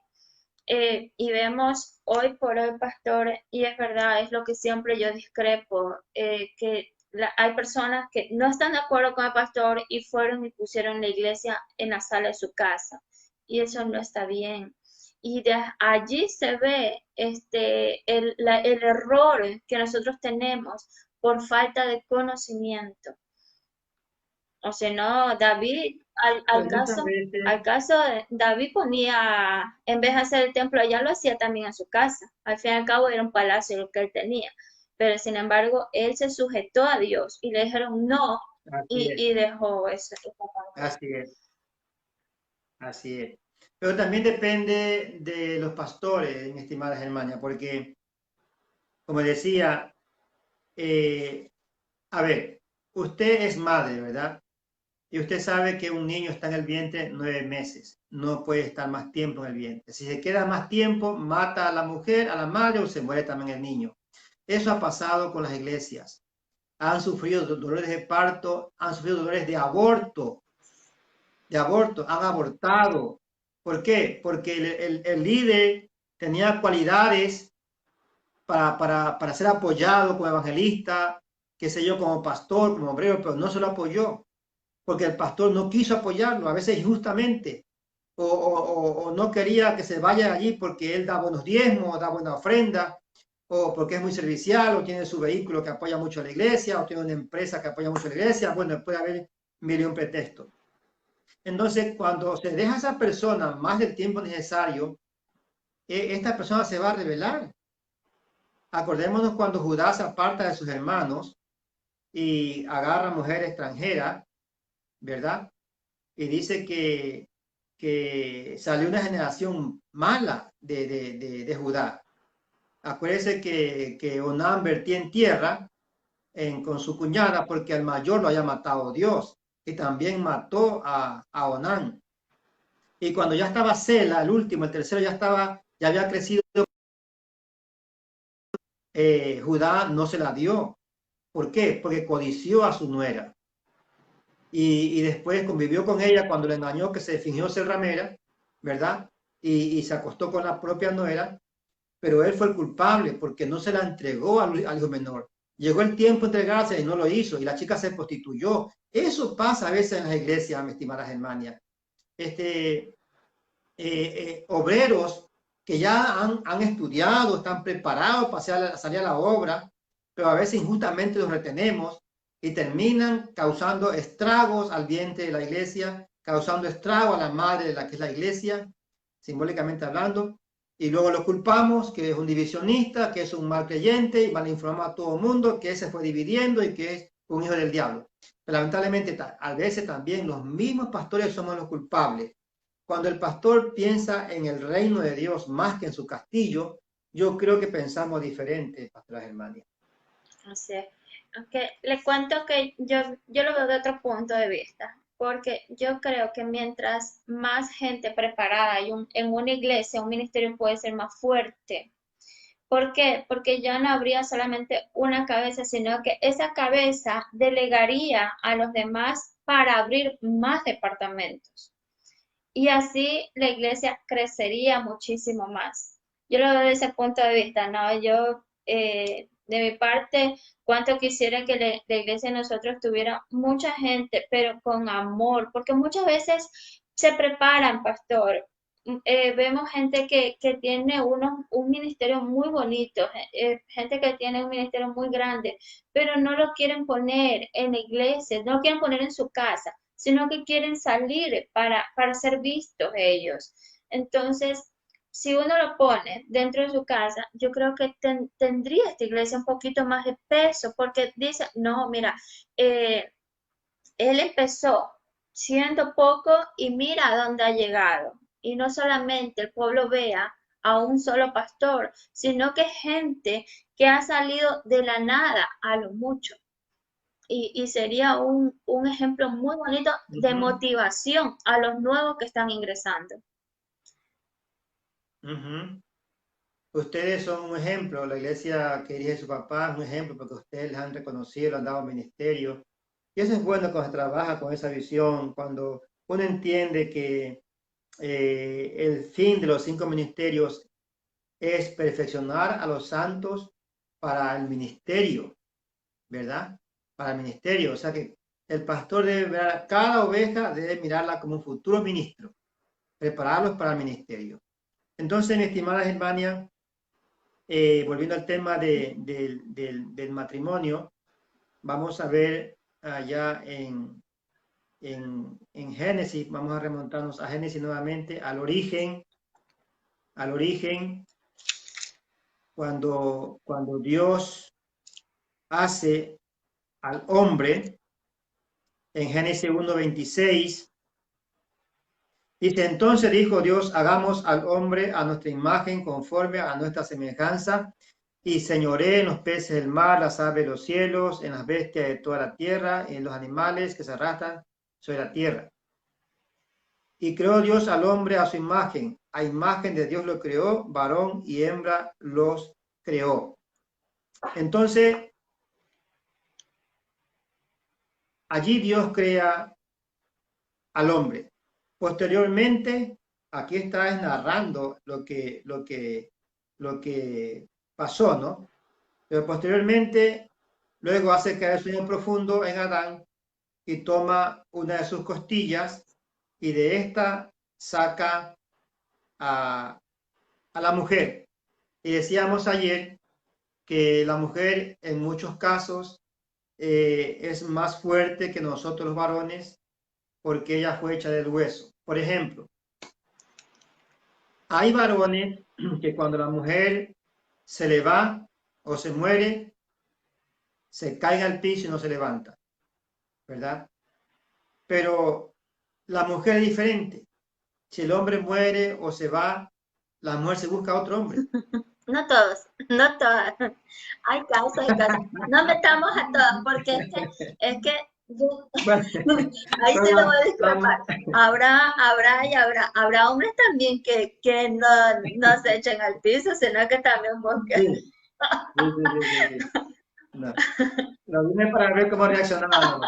Y vemos hoy por hoy, pastor, y es verdad, es lo que siempre yo discrepo, que hay personas que no están de acuerdo con el pastor y fueron y pusieron la iglesia en la sala de su casa, y eso no está bien. Y de allí se ve el error que nosotros tenemos por falta de conocimiento. O sea, no, David, al caso de David ponía, en vez de hacer el templo allá, lo hacía también en su casa. Al fin y al cabo era un palacio lo que él tenía. Pero sin embargo, él se sujetó a Dios y le dijeron no y dejó eso. Así es, así es. Pero también depende de los pastores, mi estimada Germania, porque, como decía, a ver, usted es madre, ¿verdad? Y usted sabe que un niño está en el vientre 9 meses, no puede estar más tiempo en el vientre. Si se queda más tiempo, mata a la mujer, a la madre, o se muere también el niño. Eso ha pasado con las iglesias. Han sufrido dolores de parto, han sufrido dolores de aborto, han abortado. ¿Por qué? Porque el líder tenía cualidades para ser apoyado como evangelista, qué sé yo, como pastor, como obrero, pero no se lo apoyó, porque el pastor no quiso apoyarlo, a veces injustamente, o no quería que se vaya allí porque él da buenos diezmos, da buena ofrenda, o porque es muy servicial, o tiene su vehículo que apoya mucho a la iglesia, o tiene una empresa que apoya mucho a la iglesia. Bueno, puede haber mil y un pretexto. Entonces, cuando se deja a esa persona más del tiempo necesario, esta persona se va a rebelar. Acordémonos cuando Judá se aparta de sus hermanos y agarra a mujer extranjera, ¿verdad? Y dice que salió una generación mala de Judá. Acuérdese que Onán vertía en tierra con su cuñada porque al mayor lo haya matado Dios, y también mató a Onán. Y cuando ya estaba Sela, el último, el tercero, ya había crecido, Judá no se la dio. ¿Por qué? Porque codició a su nuera. Y después convivió con ella cuando le engañó, que se fingió ser ramera, ¿verdad? Y se acostó con la propia nuera, pero él fue el culpable porque no se la entregó al hijo menor. Llegó el tiempo de entregarse y no lo hizo, y la chica se prostituyó. Eso pasa a veces en las iglesias, mi estimada Germania. Obreros que ya han estudiado, están preparados para salir a la obra, pero a veces injustamente los retenemos y terminan causando estragos al vientre de la iglesia, causando estrago a la madre de la que es la iglesia, simbólicamente hablando, y luego lo culpamos, que es un divisionista, que es un mal creyente, y malinformamos a todo el mundo, que se fue dividiendo y que es un hijo del diablo. Pero lamentablemente, a veces también los mismos pastores somos los culpables. Cuando el pastor piensa en el reino de Dios más que en su castillo, yo creo que pensamos diferente, pastora Germania. Así es. Aunque le cuento que yo lo veo de otro punto de vista, porque yo creo que mientras más gente preparada hay en una iglesia, un ministerio puede ser más fuerte. ¿Por qué? Porque ya no habría solamente una cabeza, sino que esa cabeza delegaría a los demás para abrir más departamentos. Y así la iglesia crecería muchísimo más. Yo lo veo desde ese punto de vista, ¿no? Yo, de mi parte, cuánto quisiera que la iglesia de nosotros tuviera mucha gente, pero con amor, porque muchas veces se preparan, pastor. Vemos gente que tiene un ministerio muy bonito, gente que tiene un ministerio muy grande, pero no lo quieren poner en la iglesia, no lo quieren poner en su casa, sino que quieren salir para ser vistos ellos. Entonces, si uno lo pone dentro de su casa, yo creo que tendría esta iglesia un poquito más de peso, porque dice, no, mira, eh, él empezó siendo poco y mira a dónde ha llegado. Y no solamente el pueblo vea a un solo pastor, sino que gente que ha salido de la nada a lo mucho. Y sería un ejemplo muy bonito de motivación a los nuevos que están ingresando. Ustedes son un ejemplo, la iglesia que dirige su papá es un ejemplo porque ustedes les han reconocido, le han dado ministerio. Y eso es bueno cuando se trabaja con esa visión, cuando uno entiende que el fin de los 5 ministerios es perfeccionar a los santos para el ministerio, ¿verdad? Para el ministerio. O sea que el pastor debe ver a cada oveja, debe mirarla como un futuro ministro, prepararlos para el ministerio. Entonces, mi estimada Germania, volviendo al tema del matrimonio, vamos a ver allá en Génesis, vamos a remontarnos a Génesis nuevamente, al origen, cuando Dios hace al hombre, en Génesis 1:26, dice, entonces dijo Dios, hagamos al hombre a nuestra imagen, conforme a nuestra semejanza, y señoré en los peces del mar, las aves de los cielos, en las bestias de toda la tierra, en los animales que se arrastran sobre la tierra. Y creó Dios al hombre a su imagen, a imagen de Dios lo creó, varón y hembra los creó. Entonces, allí Dios crea al hombre. Posteriormente, aquí está narrando lo que pasó, ¿no? Pero posteriormente, luego hace caer sueño profundo en Adán y toma una de sus costillas y de esta saca a la mujer. Y decíamos ayer que la mujer en muchos casos es más fuerte que nosotros los varones porque ella fue hecha del hueso. Por ejemplo, hay varones que cuando la mujer se le va o se muere, se cae al piso y no se levanta, ¿verdad? Pero la mujer es diferente. Si el hombre muere o se va, la mujer se busca a otro hombre. No todos, no todas. Hay casos, hay casos. No metamos a todas, porque es que ahí se lo voy a discrepar. Habrá hombres también que no se echen al piso, sino que también busquen. Sí. No. Lo vine para ver cómo reaccionaba.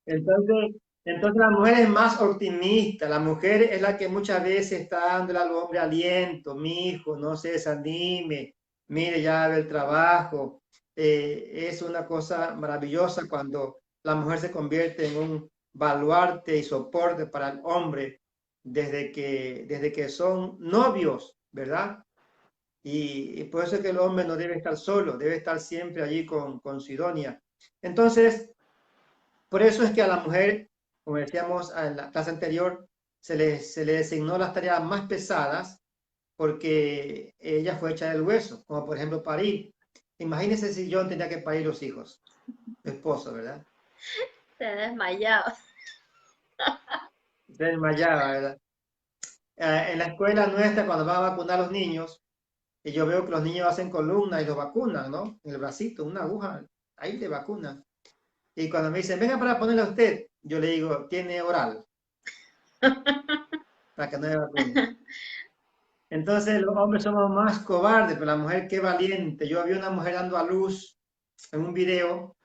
Entonces la mujer es más optimista, la mujer es la que muchas veces está dándole al hombre aliento, mi hijo, no se desanime, mire, ya ve el trabajo. Es una cosa maravillosa cuando la mujer se convierte en un baluarte y soporte para el hombre desde que son novios, ¿verdad? Y por eso es que el hombre no debe estar solo, debe estar siempre allí con Sidonia. Entonces, por eso es que a la mujer, como decíamos en la clase anterior, se le designó las tareas más pesadas porque ella fue hecha del hueso, como por ejemplo parir. Imagínense si John tenía que parir los hijos, su esposo, ¿verdad? Se desmayaba. Se desmayaba, ¿verdad? En la escuela nuestra, cuando van a vacunar a los niños, y yo veo que los niños hacen columna y los vacunan, ¿no? En el bracito, una aguja, ahí le vacunan. Y cuando me dicen, venga para ponerle a usted, yo le digo, tiene oral, para que no le vacune. Entonces los hombres somos más cobardes, pero la mujer qué valiente. Yo vi una mujer dando a luz en un video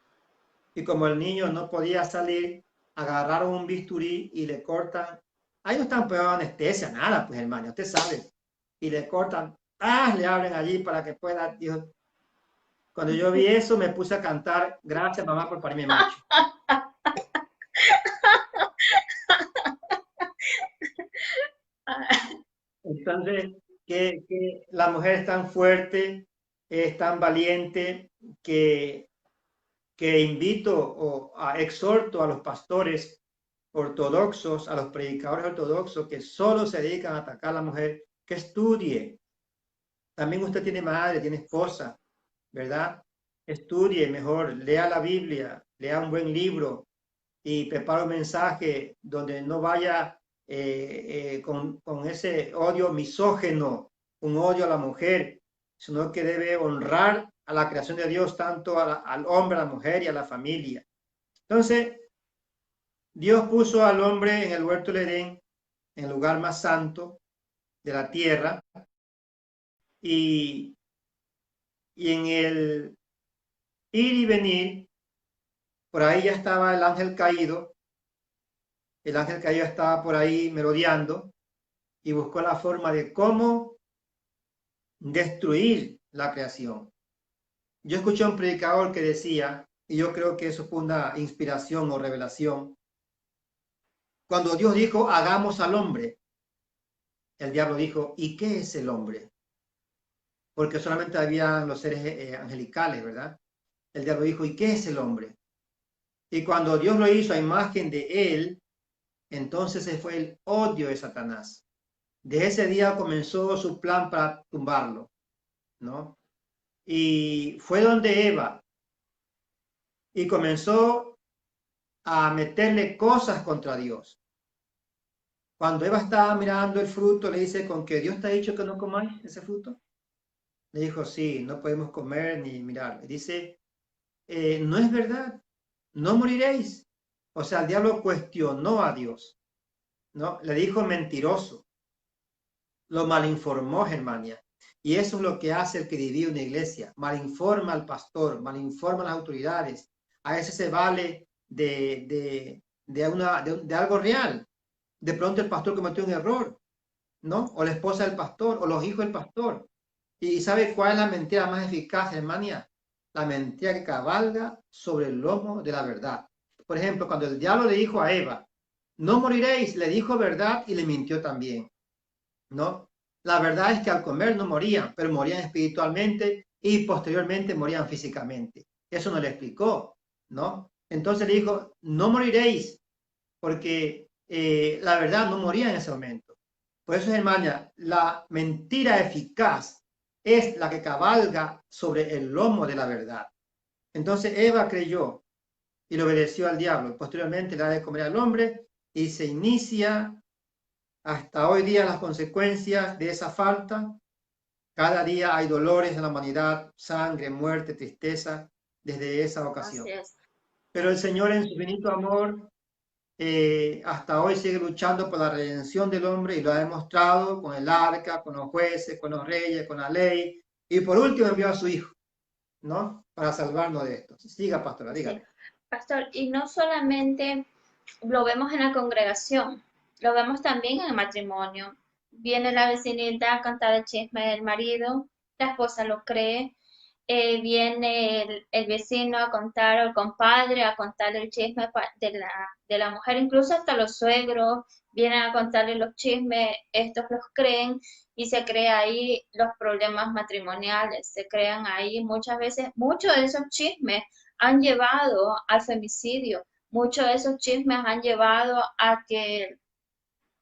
y como el niño no podía salir, agarraron un bisturí y le cortan. Ahí no están pegando anestesia, nada, pues hermano, usted sabe. Y le cortan, le abren allí para que pueda. Dijo, cuando yo vi eso me puse a cantar, gracias mamá por parirme macho. Entonces, que la mujer es tan fuerte, es tan valiente, que invito exhorto a los pastores ortodoxos, a los predicadores ortodoxos que solo se dedican a atacar a la mujer, que estudie. También usted tiene madre, tiene esposa, ¿verdad? Estudie mejor, lea la Biblia, lea un buen libro y prepara un mensaje donde no vaya con ese odio misógeno, un odio a la mujer, sino que debe honrar a la creación de Dios, tanto al hombre, a la mujer y a la familia. Entonces, Dios puso al hombre en el huerto del Edén, en el lugar más santo de la tierra, y, y en el ir y venir, por ahí ya estaba el ángel caído estaba por ahí merodeando y buscó la forma de cómo destruir la creación. Yo escuché a un predicador que decía, y yo creo que eso fue una inspiración o revelación, cuando Dios dijo, hagamos al hombre, el diablo dijo, ¿y qué es el hombre? Porque solamente había los seres angelicales, ¿verdad? El diablo dijo, ¿y qué es el hombre? Y cuando Dios lo hizo a imagen de él, entonces se fue el odio de Satanás. De ese día comenzó su plan para tumbarlo, ¿no? Y fue donde Eva, y comenzó a meterle cosas contra Dios. Cuando Eva estaba mirando el fruto, le dice, ¿con que Dios te ha dicho que no comáis ese fruto? Le dijo, sí, no podemos comer ni mirar. Le dice, no es verdad, no moriréis. O sea, el diablo cuestionó a Dios, ¿no? Le dijo mentiroso, lo malinformó, Germania. Y eso es lo que hace el que divide una iglesia, malinforma al pastor, malinforma a las autoridades. A veces se vale de algo real. De pronto el pastor cometió un error, ¿no? O la esposa del pastor, o los hijos del pastor. ¿Y sabe cuál es la mentira más eficaz, Germania? La mentira que cabalga sobre el lomo de la verdad. Por ejemplo, cuando el diablo le dijo a Eva, no moriréis, le dijo verdad y le mintió también, ¿no? La verdad es que al comer no morían, pero morían espiritualmente y posteriormente morían físicamente. Eso no le explicó, ¿no? Entonces le dijo, no moriréis, porque la verdad no moría en ese momento. Por eso, hermana, la mentira eficaz es la que cabalga sobre el lomo de la verdad. Entonces Eva creyó y le obedeció al diablo. Posteriormente le da de comer al hombre y se inicia hasta hoy día las consecuencias de esa falta. Cada día hay dolores en la humanidad, sangre, muerte, tristeza, desde esa Así ocasión. es. Pero el Señor en su infinito amor hasta hoy sigue luchando por la redención del hombre y lo ha demostrado con el arca, con los jueces, con los reyes, con la ley. Y por último envió a su Hijo, ¿no? Para salvarnos de esto. Siga, pastora, Sí, dígame. pastor, y no solamente lo vemos en la congregación, lo vemos también en el matrimonio. Viene la vecinita a contar el chisme del marido, la esposa lo cree, viene el vecino a contar, o el compadre a contar el chisme de la mujer, incluso hasta los suegros vienen a contarle los chismes, estos los creen y se crea ahí los problemas matrimoniales, se crean ahí muchas veces, muchos de esos chismes han llevado al femicidio, muchos de esos chismes han llevado a que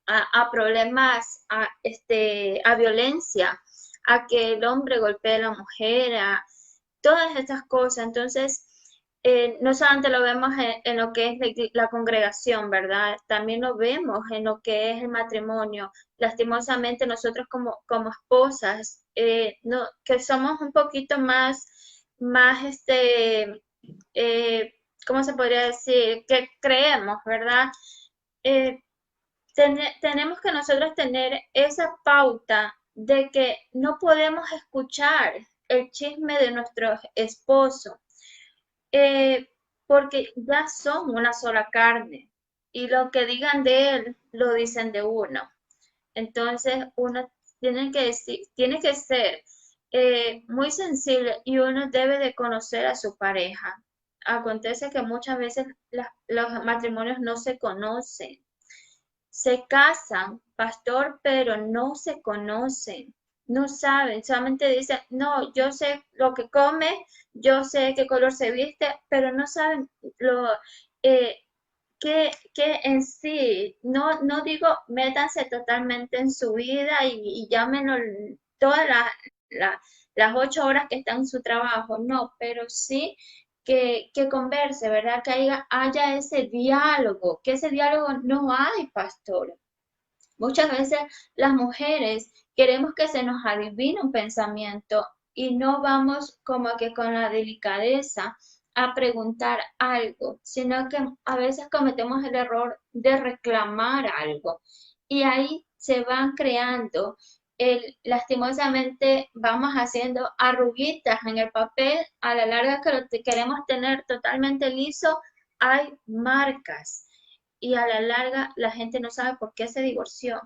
a problemas, a violencia, a que el hombre golpee a la mujer, a todas estas cosas. Entonces, no solamente lo vemos en lo que es la congregación, ¿verdad? También lo vemos en lo que es el matrimonio. Lastimosamente, nosotros como esposas, no, que somos un poquito más, ¿cómo se podría decir? Que creemos, ¿verdad? Eh, tenemos que nosotros tener esa pauta de que no podemos escuchar el chisme de nuestro esposo, eh, porque ya son una sola carne y lo que digan de él lo dicen de uno. Entonces uno tiene que ser muy sensible y uno debe de conocer a su pareja. Acontece que muchas veces los matrimonios no se conocen, se casan, pastor, pero no se conocen, no saben, solamente dicen, no, yo sé lo que come, yo sé qué color se viste, pero no saben lo eh, que en sí, no digo métanse totalmente en su vida y llámenlo todas las 8 horas que están en su trabajo, no, pero sí que converse, ¿verdad? Que haya ese diálogo, que ese diálogo no hay, pastor. Muchas veces las mujeres queremos que se nos adivine un pensamiento y no vamos como que con la delicadeza a preguntar algo, sino que a veces cometemos el error de reclamar algo y ahí se van creando, lastimosamente vamos haciendo arruguitas en el papel, a la larga que lo queremos tener totalmente liso, hay marcas y a la larga la gente no sabe por qué se divorció,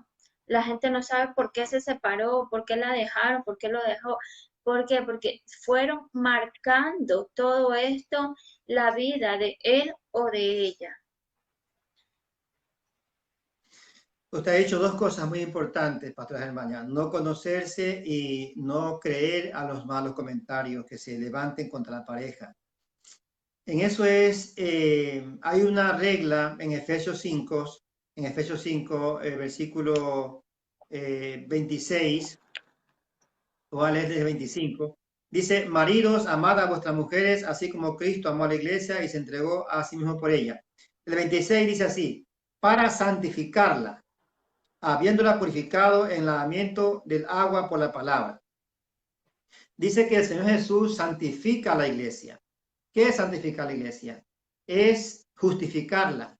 la gente no sabe por qué se separó, por qué la dejaron, por qué lo dejó. ¿Por qué? Porque fueron marcando todo esto la vida de él o de ella. Usted ha dicho dos cosas muy importantes, Pastora Germania: no conocerse y no creer a los malos comentarios que se levanten contra la pareja. En eso hay una regla en Efesios 5, versículo 26, o a leer desde 25, dice: maridos, amad a vuestras mujeres, así como Cristo amó a la iglesia y se entregó a sí mismo por ella. El 26 dice así: para santificarla, habiéndola purificado en el lavamiento del agua por la palabra. Dice que el Señor Jesús santifica a la iglesia. ¿Qué es santificar a la iglesia? Es justificarla,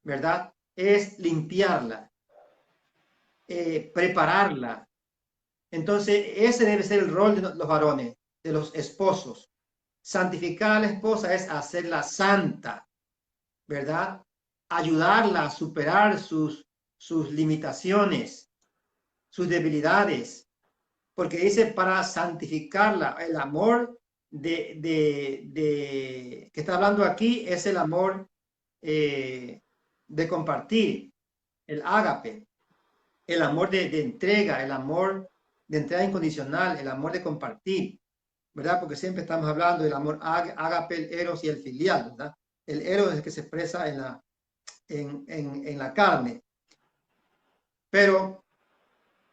¿verdad? Es limpiarla, prepararla. Entonces, ese debe ser el rol de los varones, de los esposos. Santificar a la esposa es hacerla santa, ¿verdad? Ayudarla a superar sus limitaciones, sus debilidades, porque dice para santificarla. El amor que está hablando aquí es el amor de compartir, el ágape, el amor de entrega, el amor de entrega incondicional, el amor de compartir, ¿verdad? Porque siempre estamos hablando del amor ágape, el eros y el filial, ¿verdad? El eros es el que se expresa en la carne. Pero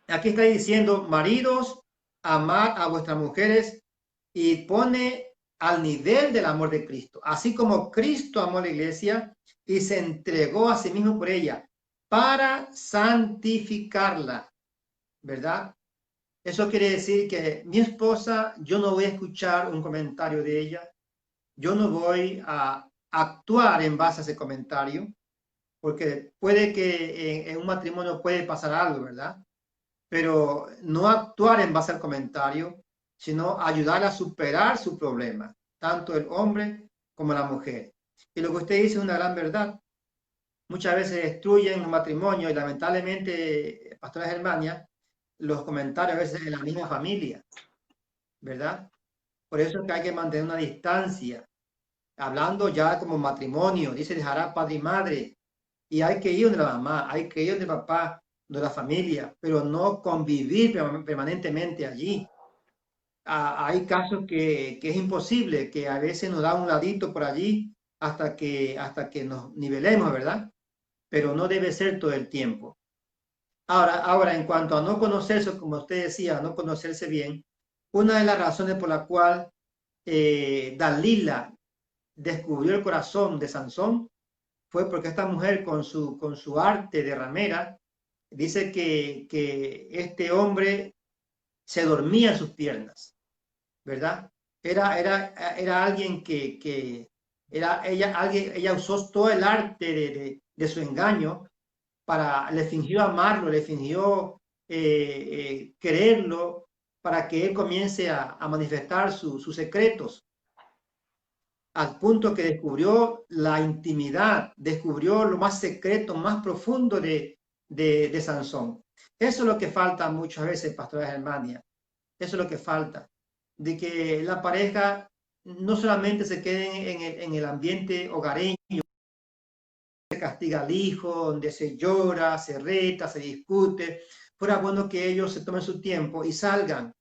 aquí está diciendo: maridos, amad a vuestras mujeres, y pone al nivel del amor de Cristo, así como Cristo amó a la iglesia y se entregó a sí mismo por ella para santificarla, ¿verdad? Eso quiere decir que mi esposa, yo no voy a escuchar un comentario de ella, yo no voy a actuar en base a ese comentario, porque puede que en un matrimonio puede pasar algo, ¿verdad? Pero no actuar en base al comentario, sino ayudar a superar su problema, tanto el hombre como la mujer. Y lo que usted dice es una gran verdad. Muchas veces destruyen un matrimonio y lamentablemente, Pastora Germania, los comentarios a veces en la misma familia, ¿verdad? Por eso es que hay que mantener una distancia, hablando ya como matrimonio. Dice: dejará padre y madre, y hay que ir donde la mamá, hay que ir donde el papá, donde la familia, pero no convivir permanentemente allí. Hay casos que es imposible, que a veces nos da un ladito por allí hasta que nos nivelemos, ¿verdad? Pero no debe ser todo el tiempo. Ahora, en cuanto a no conocerse, como usted decía, no conocerse bien, una de las razones por la cual Dalila descubrió el corazón de Sansón fue porque esta mujer con su arte de ramera dice que este hombre se dormía en sus piernas, ¿verdad? Era alguien que era ella usó todo el arte de su engaño le fingió amarlo, le fingió quererlo para que él comience a manifestar sus secretos, al punto que descubrió la intimidad, descubrió lo más secreto, más profundo de Sansón. Eso es lo que falta muchas veces, Pastora Germania. Eso es lo que falta, de que la pareja no solamente se quede en el ambiente hogareño, se castiga al hijo, donde se llora, se reta, se discute. Fuera bueno que ellos se tomen su tiempo y salgan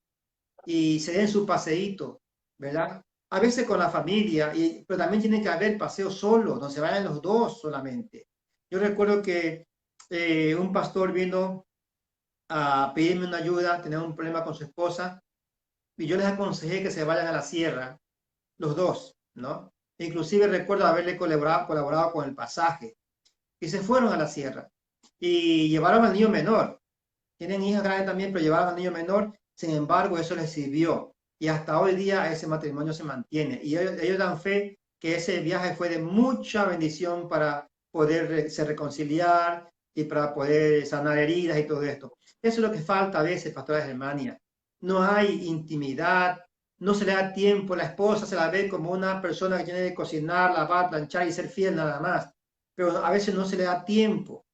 y se den su paseíto, ¿verdad? A veces con la familia, pero también tiene que haber paseos solos, donde se vayan los dos solamente. Yo recuerdo que un pastor vino a pedirme una ayuda, tenía un problema con su esposa, y yo les aconsejé que se vayan a la sierra, los dos, ¿no? Inclusive recuerdo haberle colaborado con el pasaje, y se fueron a la sierra, y llevaron al niño menor. Tienen hijas grandes también, pero llevaron al niño menor, sin embargo, eso les sirvió, y hasta hoy día ese matrimonio se mantiene, y ellos dan fe que ese viaje fue de mucha bendición para poder se reconciliar y para poder sanar heridas y todo esto. Eso es lo que falta a veces, Pastora Germania. No hay intimidad, no se le da tiempo, la esposa se la ve como una persona que tiene que cocinar, lavar, planchar y ser fiel nada más, pero a veces no se le da tiempo.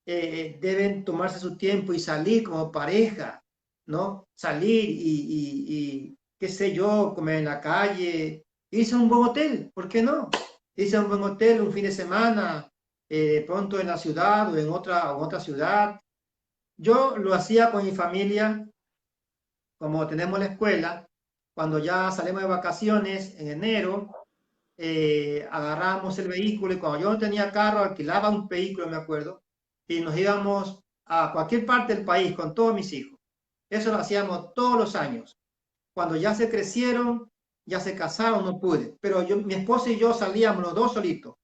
Deben tomarse su tiempo y salir como pareja, ¿no? Salir qué sé yo, comer en la calle, irse a un buen hotel, ¿por qué no? Irse a un buen hotel un fin de semana, de pronto en la ciudad o en otra ciudad. Yo lo hacía con mi familia, como tenemos la escuela, cuando ya salimos de vacaciones en enero, agarramos el vehículo y cuando yo no tenía carro, alquilaba un vehículo, me acuerdo, y nos íbamos a cualquier parte del país con todos mis hijos. Eso lo hacíamos todos los años. Cuando ya se crecieron, ya se casaron, no pude. Pero mi esposa y yo salíamos los dos solitos.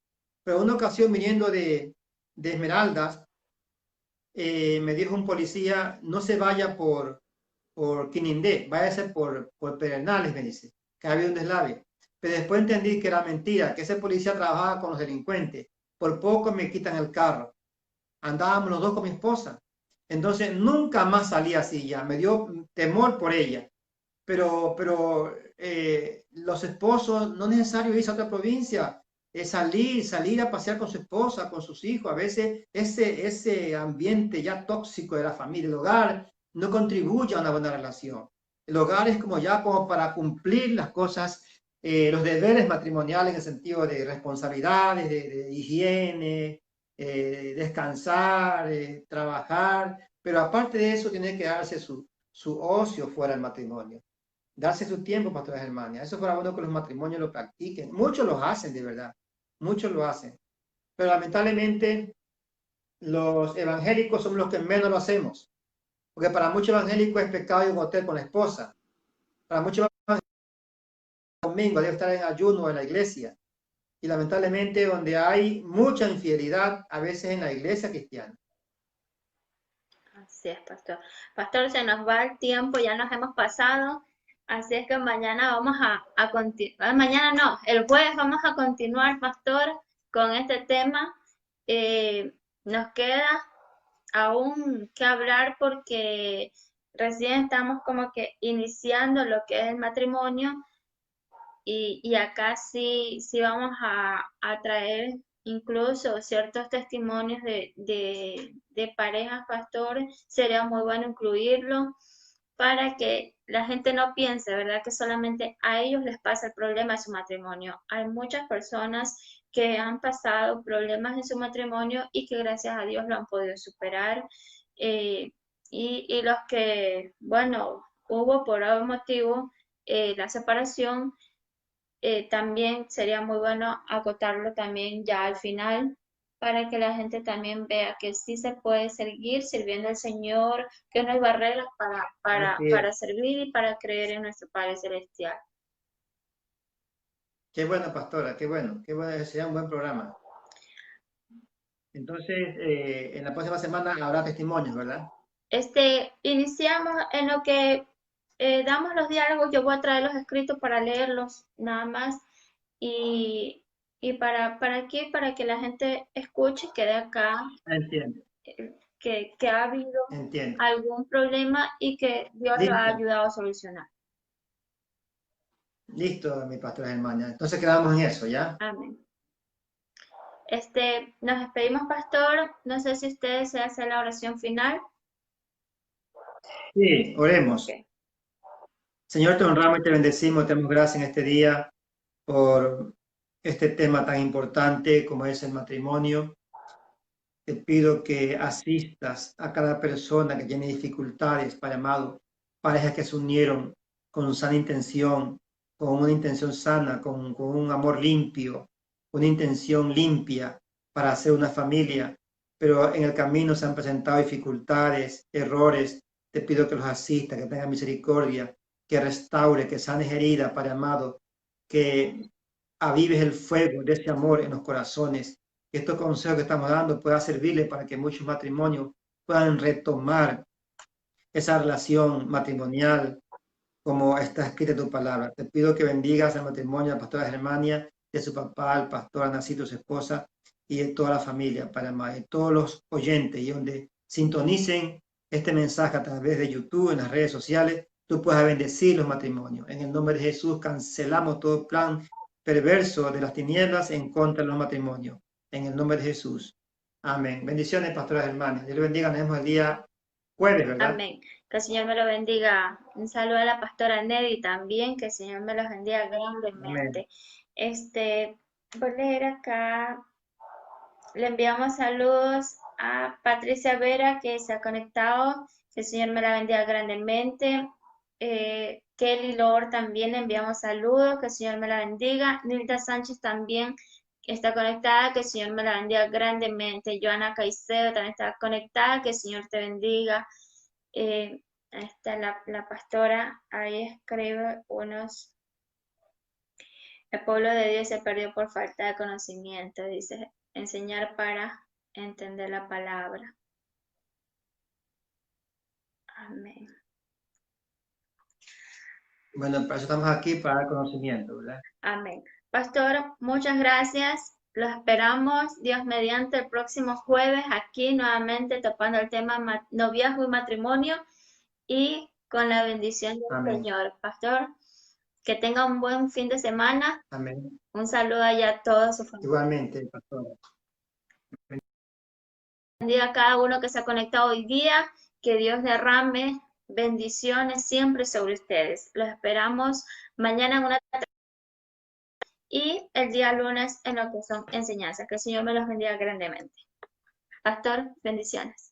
Pero una ocasión viniendo de Esmeraldas, me dijo un policía, no se vaya por Quinindé, váyase por Pedernales, me dice, que había un deslave. Pero después entendí que era mentira, que ese policía trabajaba con los delincuentes. Por poco me quitan el carro. Andábamos los dos con mi esposa. Entonces nunca más salí así ya, me dio temor por ella. Pero los esposos, no es necesario irse a otra provincia, es salir a pasear con su esposa, con sus hijos. A veces ese ambiente ya tóxico de la familia, el hogar, no contribuye a una buena relación. El hogar es como ya como para cumplir las cosas, los deberes matrimoniales en el sentido de responsabilidades, de higiene, descansar, trabajar, pero aparte de eso tiene que darse su ocio fuera del matrimonio. Darse su tiempo, Pastora Germania. Eso fuera bueno que los matrimonios lo practiquen. Muchos lo hacen, de verdad. Muchos lo hacen. Pero lamentablemente los evangélicos somos los que menos lo hacemos. Porque para muchos evangélicos es pecado ir a un hotel con la esposa. Para muchos evangélicos, domingo debe estar en ayuno en la iglesia. Y lamentablemente donde hay mucha infidelidad, a veces en la iglesia cristiana. Así es, pastor. Pastor, se nos va el tiempo, ya nos hemos pasado, así es que mañana vamos a continuar, mañana no, el jueves vamos a continuar, pastor, con este tema. Nos queda aún que hablar porque recién estamos como que iniciando lo que es el matrimonio y acá sí vamos a traer incluso ciertos testimonios de parejas pastores. Sería muy bueno incluirlo para que la gente no piense, ¿verdad?, que solamente a ellos les pasa el problema de su matrimonio. Hay muchas personas que han pasado problemas en su matrimonio y que gracias a Dios lo han podido superar. Y los que, bueno, hubo por algún motivo la separación, también sería muy bueno acotarlo también ya al final para que la gente también vea que sí se puede seguir sirviendo al Señor, que no hay barreras Así es. para servir y para creer en nuestro Padre Celestial. Qué bueno, pastora, qué bueno, sería un buen programa. Entonces, en la próxima semana habrá testimonios, ¿verdad? Iniciamos en lo que damos los diálogos. Yo voy a traer los escritos para leerlos nada más y, ¿para qué? Para que la gente escuche que de acá, Entiendo, que ha habido entiendo. algún problema y que Dios lo ha Listo, ayudado a solucionar. listo, mi pastora Germania. Entonces quedamos en eso, ¿ya? Amén. Nos despedimos, pastor. No sé si usted desea hacer la oración final. Sí, oremos. Ok. Señor, te honramos y te bendecimos, te damos gracias en este día por este tema tan importante como es el matrimonio. Te pido que asistas a cada persona que tiene dificultades, Padre amado, parejas que se unieron con sana intención, con una intención sana, con un amor limpio, una intención limpia para hacer una familia, pero en el camino se han presentado dificultades, errores. Te pido que los asista, que tenga misericordia, que restaure, que sanes heridas, Padre amado, que avives el fuego de ese amor en los corazones, que estos consejos que estamos dando puedan servirle para que muchos matrimonios puedan retomar esa relación matrimonial como está escrita en tu palabra. Te pido que bendigas el matrimonio de la pastora Germania, de su papá, el pastor Anacito, su esposa, y de toda la familia, para de todos los oyentes, y donde sintonicen este mensaje a través de YouTube, en las redes sociales, tú puedas bendecir los matrimonios. En el nombre de Jesús cancelamos todo plan perverso de las tinieblas en contra de los matrimonios. En el nombre de Jesús. Amén. Bendiciones, pastora Germania. Dios le bendiga. Nos vemos el día jueves, ¿verdad? Amén. Que el Señor me lo bendiga. Un saludo a la pastora Nelly también, que el Señor me los bendiga Amén. grandemente. Voy a leer acá. Le enviamos saludos a Patricia Vera, que se ha conectado. Que el Señor me la bendiga grandemente. Kelly Lord también le enviamos saludos. Que el Señor me la bendiga. Nilda Sánchez también está conectada. Que el Señor me la bendiga grandemente. Joana Caicedo también está conectada. Que el Señor te bendiga. Ahí está la pastora, ahí escribe unos, el pueblo de Dios se perdió por falta de conocimiento, dice, enseñar para entender la palabra. Amén. Bueno, para eso estamos aquí, para dar conocimiento, ¿verdad? Amén. Pastor, muchas gracias. Los esperamos, Dios mediante, el próximo jueves aquí nuevamente topando el tema noviazgo y matrimonio y con la bendición del Amén. Señor. Pastor, que tenga un buen fin de semana. Amén. Un saludo allá a toda su familia. Igualmente, pastor. Bendiga a cada uno que se ha conectado hoy día. Que Dios derrame bendiciones siempre sobre ustedes. Los esperamos mañana en una y el día lunes en lo que son enseñanzas. Que el Señor me los bendiga grandemente. Pastor, bendiciones.